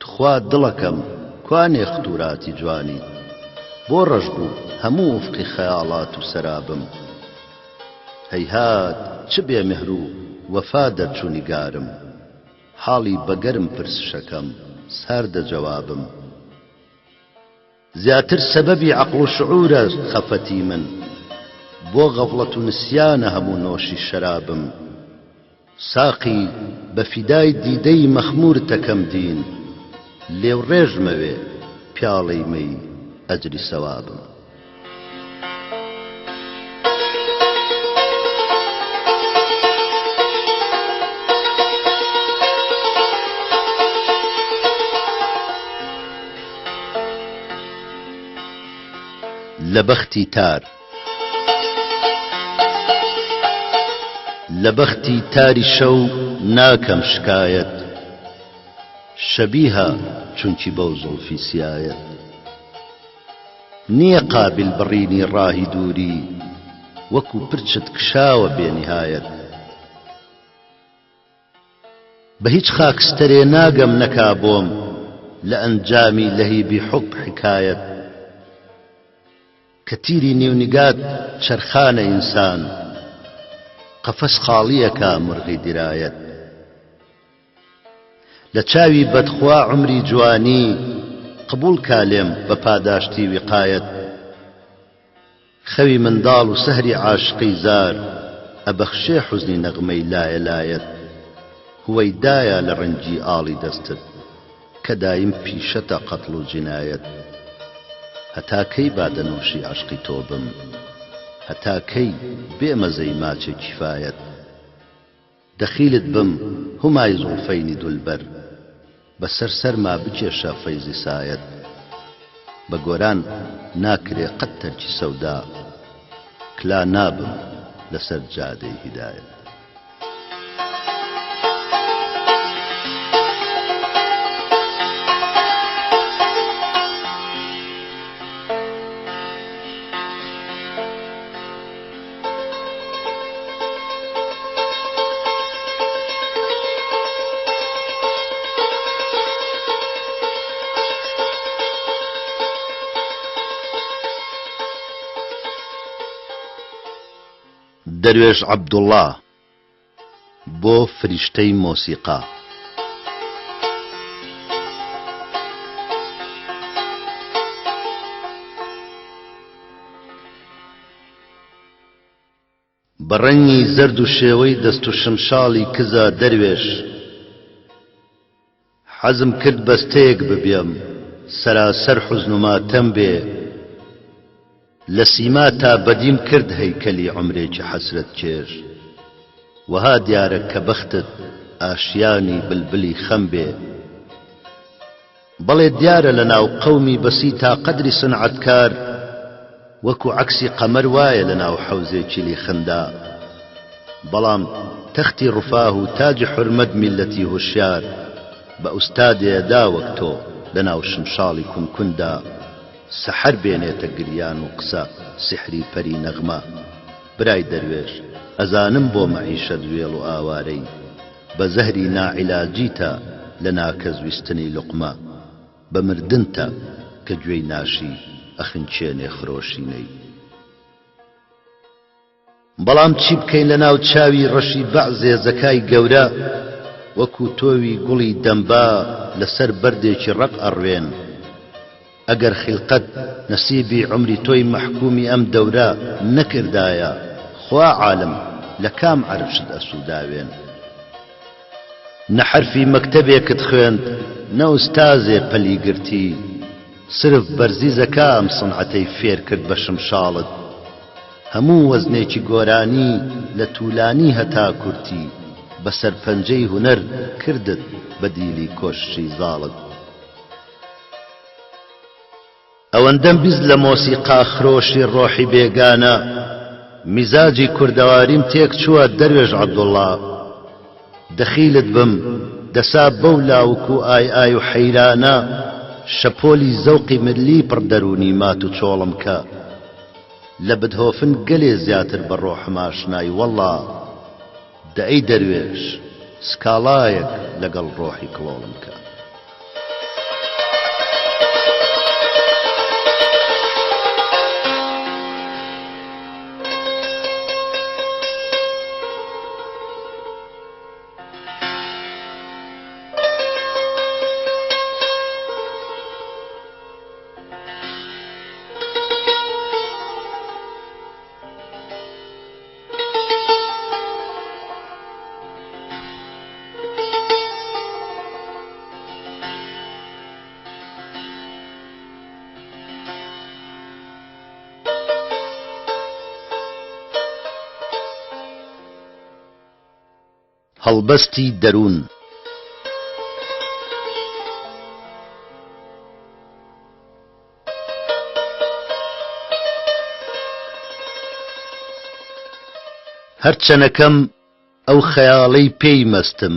تخوا دڵەکەم کوانێ ختوراتی جوانی، بۆ ڕەش بوو هەموو وفقی خەیاڵات و سەرابم. هەیهات چ بێمێهر و وەفا دەرچوو نیگارم، حاڵی بەگەرم پرس شەکەم ساردە جەوابم. زیاتر سەبەبی عەقڵ و شعورە خەفەتی من، بۆ غەفڵەت و نسیانە هەموو نۆشی شەرابم. ساقی بە فیدای دیدەی مەخمور تەکەم دین، لێو ڕێژمەوێ پیاڵەی مەی ئەجری سەوابم. لبختی تار لبختی تاری شەو ناکەم شکایەت، شبيها چونکی بەو زوڵفی سیایەت نییە قابل بڕینی ڕاهی دووری وەکو پرچت کشاوە بێنیهایەت بە هیچ خاکستەرێ ناگەم نەکا بۆم لە ئەنجامی لەهیبی حوب حکایەت کە تیری نێونیگات چەرخانە ئینسان قەفەس خاڵیەکە مرغی درایەت لە چاوی بەدخوا عمری جوانی قبول کالێم بە پاداشتی وقایەت خەوی منداڵ و سەهری عاشقی زار ئەبەخشێ حوزنی نەغمەی لایە لایەت هوەی دایە لە ڕەنجی ئاڵی دەستت کە دایم پیشەتە قەتڵ و جینایەت هەتا کەی بادەنووشی عاشقی تۆ بم هەتا کەی بێمەزەی ماچێ کیفایەت دەخیلت بم همای زوڵفەینی دولبەر بەسەر سەرما بکێشە فەیزی سایەت بە گۆران ناکرێ قەت تەرکی سەودا کلا نابم لەسەر جادەی هیدایەت دەروێش عەبدوڵڵا بۆ فریشتەی مۆسیقا بەڕەنگی زەرد و شێوەی دەست و شمشاڵی کزە دەروێش حەزم کرد بەستەیەک ببێم سەراسەر حوزن و ماتەم بێ لە سیما تا بەدیم کرد هەیکەلی عومرێکی حەسرەت کێش وەها دیارە کە بەختت ئاشیانی بلبلی خەم بێ بەڵێ دیارە لە ناو قەومی بەسی تا قەدری سنعەتکار وەکو عەکسی قەمەر وایە لە ناو حەوزێکی لی خندا بەڵام تەختی ڕوفاه و تاجی حورمەت میلەتی هوشیار بە ئوستادێدا وەک تۆ لە ناو شمشاڵی کونکوندا سەحەر بێنێتە گریان و قسە سحری پەری نەغمە برای دەروێش ئەزانم بۆ مەعیشەت وێڵ و ئاوارەی بە زەهری ناعیلاجیتە لە ناکەزویستنی لوقمە بە مردنتە کە گوێی ناشی ئەخنچێنێ خرۆشینەی بەڵام چی بکەین لە ناو چاوی ڕەشی بەعزێ زەکای گەورە وەکو تۆوی گوڵی دەمبا لەسەر بەردێکی ڕەق ئەڕوێن ئەگەر خیلقەت نەسیبی عمری تۆی مەحکومی ئەم دەورە نەکردایە خوا عالم لە کام عەرشت ئەسووداوێن نە حەرفی مەکتەبێکت خوێند نە ئوستازێ پەلی گرتی سرف بەرزیزەکە ئەم سنعەتەی فێر کرد بە شمشاڵت هەموو وەزنێکی گۆرانی لە توولانی هەتا کورتی بەسەر پەنجەی هونەر کردت بە دیلی کۆششی زاڵت ئەوەندەم بیست لە مۆسیقا خرۆشی ڕۆحی بێگانە میزاجی کوردەواریم تێک چووە دەروێژ عەبدوڵڵا دەخیلت بم دەسا بەو لاوک و ئای ئای و حەیرانە شەپۆلی زەوقی ملی پڕ دەرونی مات و چۆڵم کە لە بدهۆفن گەلێ زیاتر بە ڕۆحم ئاشنای وەڵڵا دەئەی دەروێش سکاڵایەک لەگەڵ ڕۆحی کڵۆڵم کە هەڵبەستی دەروون هەرچەنەکەم ئەو خەیاڵەی پێی مەستم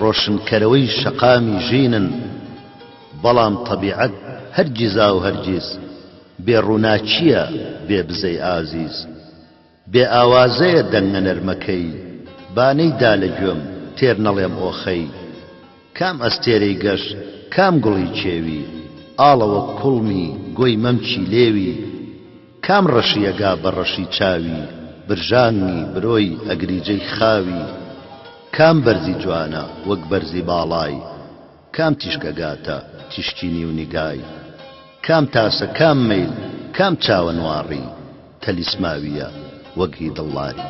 ڕۆشنکەرەوەی شەقامی ژینن بەڵام تەبیعەت هەرگیزا و هەرگیز بێڕووناچیە بێ بزەی ئازیز بێ ئاوازەیە دەنگە نەرمەکەی بانەیدا لە گوێم تێر نەڵێم ئۆخەی کام ئەستێرەی گەشت کام گوڵی چێوی ئاڵەوە کوڵمی گۆی مەمچی لێوی کام ڕەشیەگا بە ڕەشی چاوی برژانگی برۆی ئەگریجەی خاوی کام بەرزی جوانە وەک بەرزی باڵای کام تیشکەگاتە تیشکینی و نیگای کام تاسە کام مەیل کام چاوە نواڕی تەلیسماویە وەگی دڵڵاری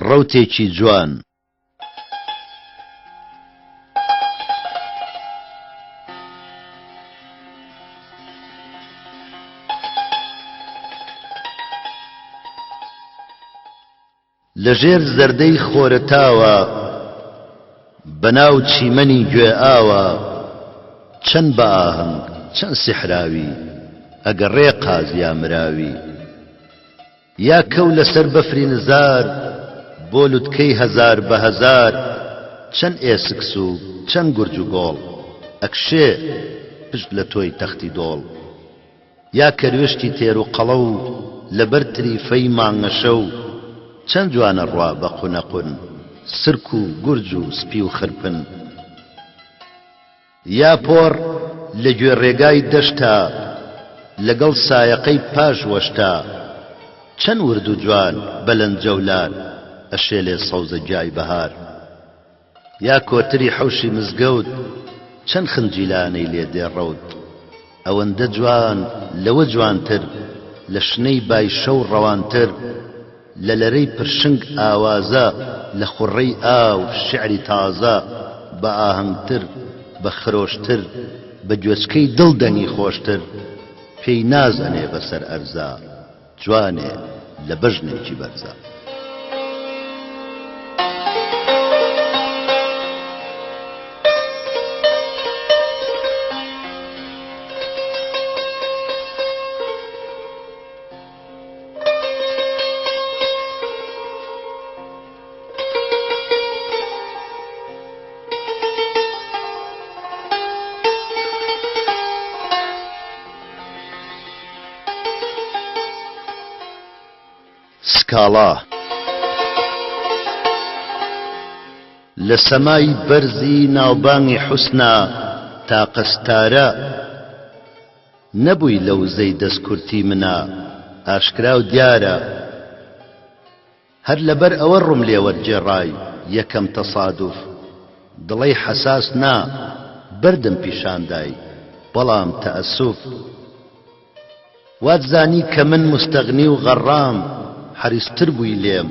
ڕەوتێکی جوان لەژێر زەردەی خۆرەتاوە بەناو چیمەنی گوێ ئاوە چەند بە ئاهەنگ چەند سیحراوی ئەگەڕێ قازیا مراوی یا کەو لەسەر بەفری نزار بۆ لوتکەی هەزار بە هەزار چەند ئێسکس و چەند گورج و گۆڵ ئەکشێ پشت لە تۆی تەختی دۆڵ یا کەروێشتی تێر و قەڵە و لەبەر تریفەی مانگەشە و چەند جوانە ڕوا بە قونەقون سرک و گورج و سپی و خرپن یا پۆڕ لە گوێ ڕێگای دەشتا لەگەڵ سایەقەی پاش وەشتا چەند ورد و جوان بەلەند جەولار ئەشێلێ سەوزە جای بەهار یا کۆتری حەوشی مزگەوت چەند خنجیلانەی لێ دێڕەوت ئەوەندە جوان لەوە جوانتر لە شنەی بای شەو ڕەوانتر لە لەرەی پرشنگ ئاوازە لە خوڕەی ئاو شعری تازە بە ئاهەنگتر بە خرۆشتر بە گوێچکەی دڵدەنی خۆشتر پێی نازەنێ بەسەر ئەرزا جوانێ لە بەژنێکی بەرزە سکاڵا لە سەمای بەرزی ناوبانگی حوسنا تا قەستارە نەبووی لە وزەی دەستکورتی منە ئاشکرا و دیارە هەر لەبەر ئەوە ڕووم لێوەرجێڕای یەکەم تەسادوف دڵەی حەساس نا بەردم پیشاندای بەڵام تەئەسوف واتزانی کە من مستەغنی و غەڕام حەریستر بووی لێم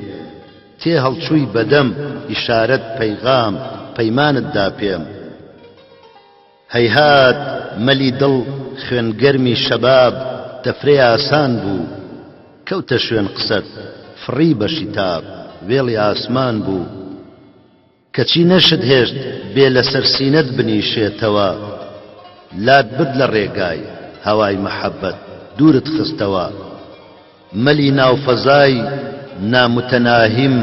تێ هەڵچووی بەدەم ئیشارەت پەیغام پەیمانتدا پێم هەیهات مەلی دڵ خوێنگەرمی شەباب تەفرەی ئاسان بوو کەوتە شوێن قسەت فڕی بە شیتاب وێڵی ئاسمان بوو کەچی نەشت هێشت بێ لەسەر سینەت بنیشێتەوە لات برد لە ڕێگای هەوای مەحەبەت دوورت خستەوە مەلی ناوفەزای نامتەناهیم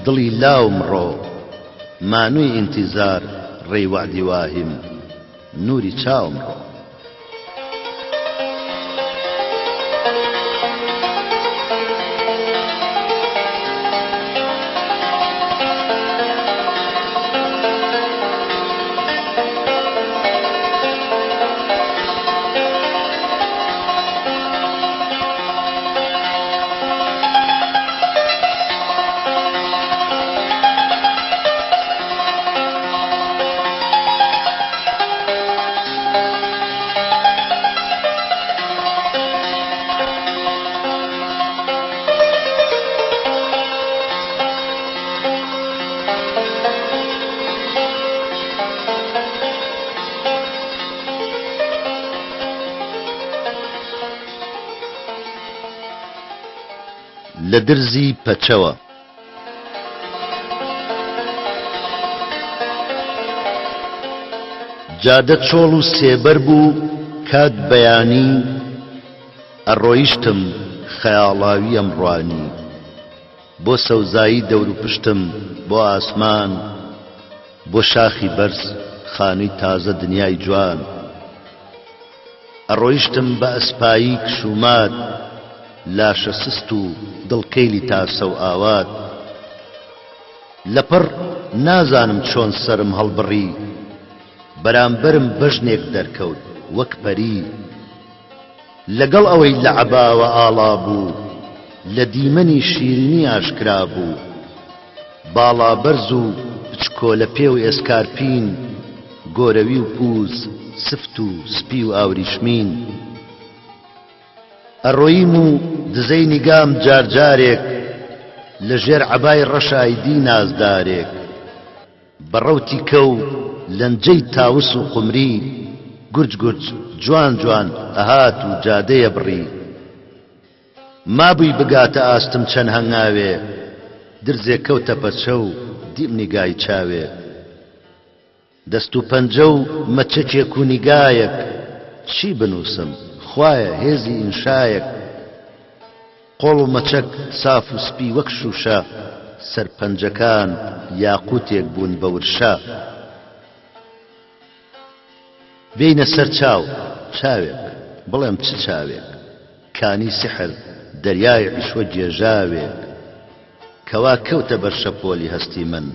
دڵی لاوم ڕۆ مانووی ئینتیزار ڕێی وعدی واهیم نووری چاوم ڕۆ لە درزی پەچەوە. جادە چۆڵ و سێبەر بوو کات بەیانی، ئەڕۆیشتم خەیاڵاوی ئەمڕوانی، بۆ سەوزایی دەور و پشتم بۆ ئاسمان، بۆ شاخی بەرز خانووی تازە دنیای جوان. ئەڕۆیشتم بە ئەسپایی کشومات، لاشە سست و دڵکەیلی تاسە و ئاوات. لەپڕ نازانم چۆن سەرم هەڵبڕی، بەرامبەرم بەژنێک دەرکەوت وەک پەری. لەگەڵ ئەوەی لە عەباوە ئاڵا بوو، لە دیمەنی شیرینی ئاشکرا بوو. باڵا بەرز و بچکۆلە پێو ئێسکارپین، گۆرەوی و پووز سفت و سپی و ئاوریشمین. ئەڕۆییم و دزەی نیگام جارجارێک، لەژێر عەبای ڕەشایدی نازدارێک. بەڕەوتی کەو لەنجەی تاوس و قومری، گورج گورج جوان جوان ئەهات و جادەیە بڕی. مابووی بگاتە ئاستم چەند هەنگاوێ، درزێک کەوتە پەچە و دیم نیگای چاوێ. دەست و پەنجە و مەچەکێک و نیگایەک، چی بنووسم خوایە هێزی ئینشایەک. قۆڵ و مەچەک ساف و سپی وەک شوشە، سەرپەنجەکان یاقوتێک بوون بە ورشە. بینە سەر چاو چاوێک، بڵێم چ چاوێک، کانی سحر دەریای عیشوە جێژاوێک. کەوا کەوتە بەر شەپۆلی هەستی من،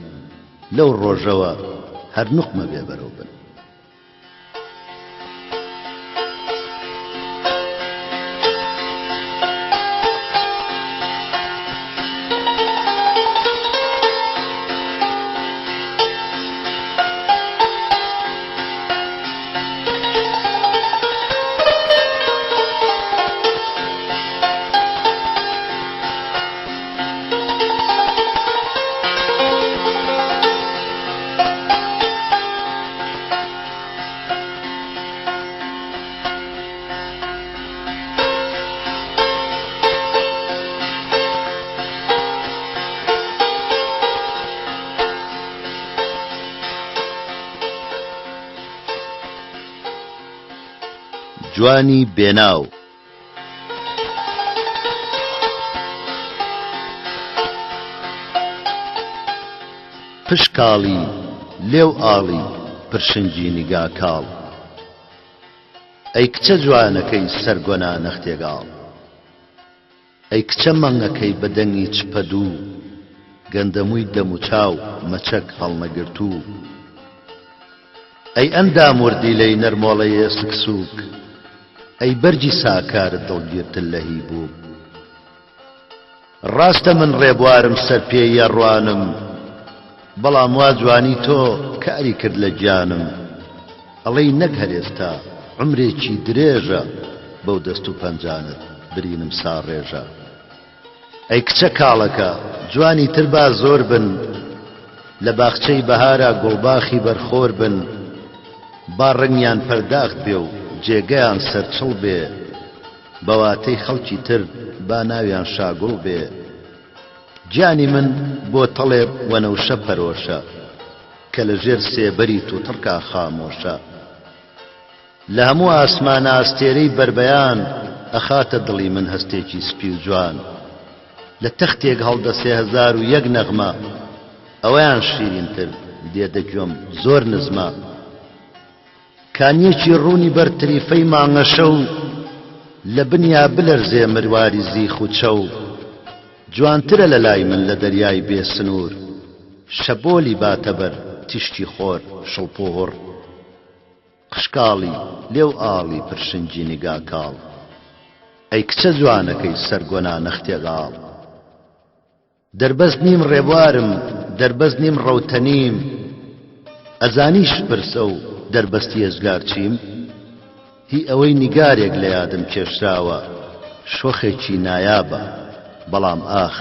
لەو ڕۆژەوە هەر نوقمە بێ بەرەو بن. جوانی بێناو. پشکاڵی لێو ئاڵی پرشنگی نیگا کاڵ، ئەی کچە جوانەکەی سەرگۆنا نەختێگاڵ. ئەی کچە مەنگەکەی بەدەنگی چپەدوو، گەندەمووی دەم و چاو مەچەک هەڵنەگرتوو. ئەی ئەندام وردی لەی نەرمۆڵەیە سکسووک، ئەی بەرجی ساکارت دڵگیرتن لە هی بوو. ڕاستە من ڕێبوارم سەر پێی یاڕوانم، بەڵام وا جوانی تۆ کاری کرد لە گیانم. ئەڵەی نەک هەرێستا عمرێکی درێژە، بەو دەست و پەنجانت برینم ساڕێژە. ئەی کچە کاڵەکە جوانی تر با زۆر بن، لە باخچەی بەهارە گوڵباخی بەرخۆر بن. با ڕەنگیان پەرداخت بێ و جێگەیان سەرچڵ بێ، بەواتەی خەڵکی تر با ناویان شاگوڵ بێ. گیانی من بۆ تەڵێ وەنەوشە پەرۆشە، کە لە ژێر سێبەری تووتڕکا خامۆشە. لە هەموو ئاسمانە ئاستێرەی بەربەیان، ئەخاتە دڵی من هەستێکی سپی و جوان. لە تەختێک هەڵدە 3001 نەغمە، ئەوەیان شیرینتر دێدەگوێم زۆر نزمە. کانیەکی ڕوونی بەرتریفەی مانگەشە و، لە بنیا بلەرزێ مرواری زیخ و چەو. جوانترە لە لای من لە دەریای بێ سنوور، شەبۆلی باتەبەر تیشتی خۆر شڵپۆڕ. قشکاڵی لێو ئاڵی پرشنگی نیگا کاڵ، ئەی کچە جوانەکەی سەرگۆنا نەختێگاڵ. دەربەز نیم ڕێبوارم دەربەز نیم ڕەوتەنیم، ئەزانیش پرسە و دەربەستی ێزگار چیم. هی ئەوەی نیگارێک لە یادم کێشراوە، شۆخێکی نایابە بەڵام ئاخ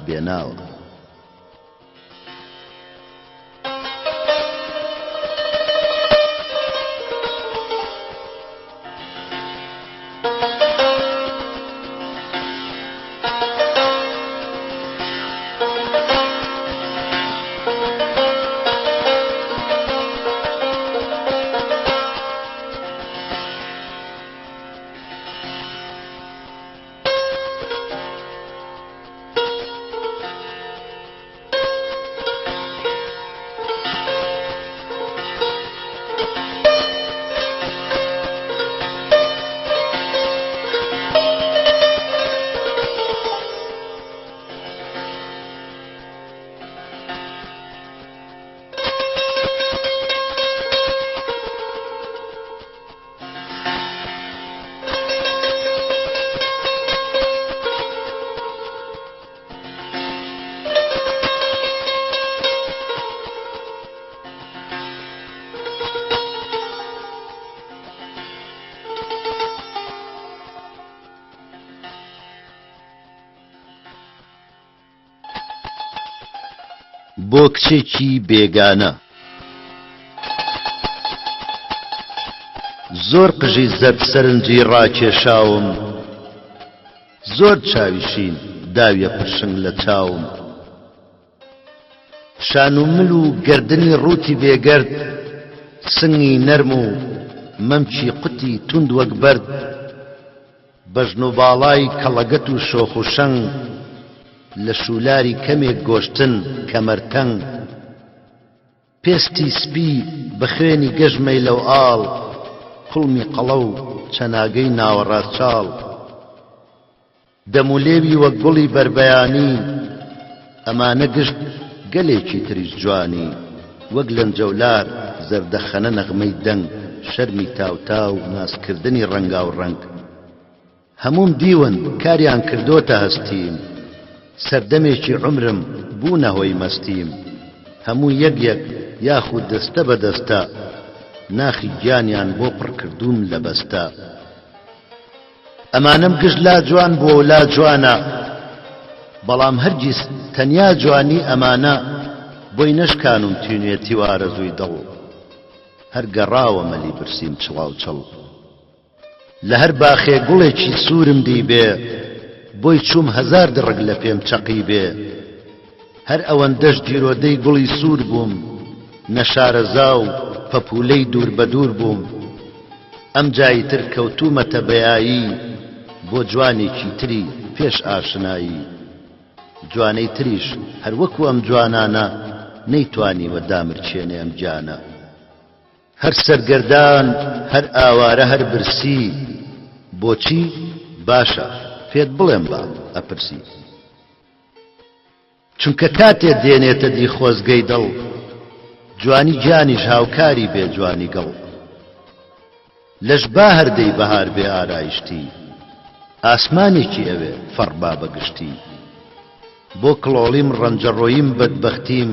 بێناوە. بۆ کچێکی بێگانە. زۆر قژی زەرد سەرنجی ڕاکێشاوم، زۆر چاویشین داویە پرشنگ لە چاوم. شان و مل و گردنی ڕووتی بێگەرد، سنگی نەرم و مەمچی قوتی توند وەک بەرد. بەژن و باڵای کەڵەگەت و شۆخ و شەنگ، لە شولاری کەمێک گۆشتن کەمەرتەنگ. پێستی سپی بە خوێنی گەژمەی لەو ئاڵ، قوڵمی قەڵە و چەناگەی ناوەڕاستچاڵ. دەمولێوی وەک گوڵی بەربەیانی، ئەمانە گشت گەلێکی تریش جوانی. وەک لەنجەولار زەردەخەنە نەغمەی دەنگ، شەرمی تاوتاو ناسکردنی ڕەنگا و ڕەنگ. هەموم دیون کاریان کردۆتە هەستیم، سەردەمێکی عمرم بوونە هۆی مەستیم. هەموو یەک یەک یاخود دەستە بە دەستە، ناخی گیانیان بۆ پڕ کردووم لە بەستە. ئەمانەم گشت لا جوان بۆ لا جوانە، بەڵام هەرگیز تەنیا جوانی ئەمانە. بۆی نەشکانم تینوێتی وارەزووی دڵ، هەر گەڕاوە مەلی برسیم چڵاو چڵ. لە هەر باخێ گوڵێکی سوورم دیبێ، بۆی چووم هەزار دڕک لە پێم چەقی بێ. هەر ئەوەندەش دیرۆدەی گوڵی سوور بووم، نەشارەزا و پەپولەی دوور بە دوور بووم. ئەم جایی تر کەوتومەتە بەیایی، بۆ جوانێکی تری پێش ئاشنایی. جوانەی تریش هەر وەکو ئەم جوانانە، نەیتوانیوە دامرچێنێ ئەم جانە. هەر سەرگەردان هەر ئاوارە هەر برسی، بۆچی باشە پێت بڵێم با ئەپرسی. چونکە کاتێ دێنێتە دی خۆزگەی دڵ، جوانی گیانیش هاوکاری بێ جوانی گەڵ. لەش با هەردەی بەهار بێ ئارایشتی، ئاسمانێکی ئەوێ فەڕبا بەگشتی. بۆ کڵۆڵیم ڕەنجەڕۆییم بەدبەختیم،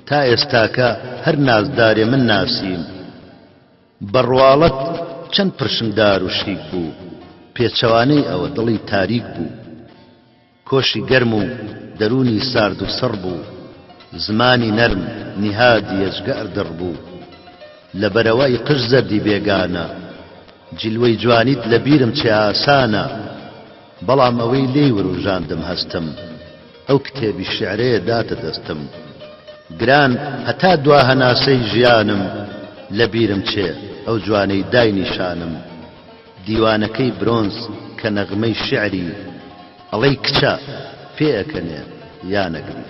تا ئێستاکە هەر نازدارێ من ناسیم. بەڕواڵەت چەند پرشنگدار و شیک بوو، پێچەوانەی ئەوە دڵی تاریک بوو. کۆشی گەرم و دەرونی سارد و سەڕ بوو، زمانی نەرم نیهادی ئەجگەر دڕبوو. لە بەرەوای قژ زەردی بێگانە، جیلوەی جوانیت لە بیرم چێ ئاسانە. بەڵام ئەوەی لێی وروژاندم هەستم، ئەو کتێبی شیعرەیە داتە دەستم. گران هەتا دوا هەناسەی ژیانم، لە بیرم چێ ئەو جوانەی دای نیشانم. دیوانەکەی برۆنز کە نەغمەی شیعری، ئەڵەی کچە پێ ئەکەنێ یا نەگری.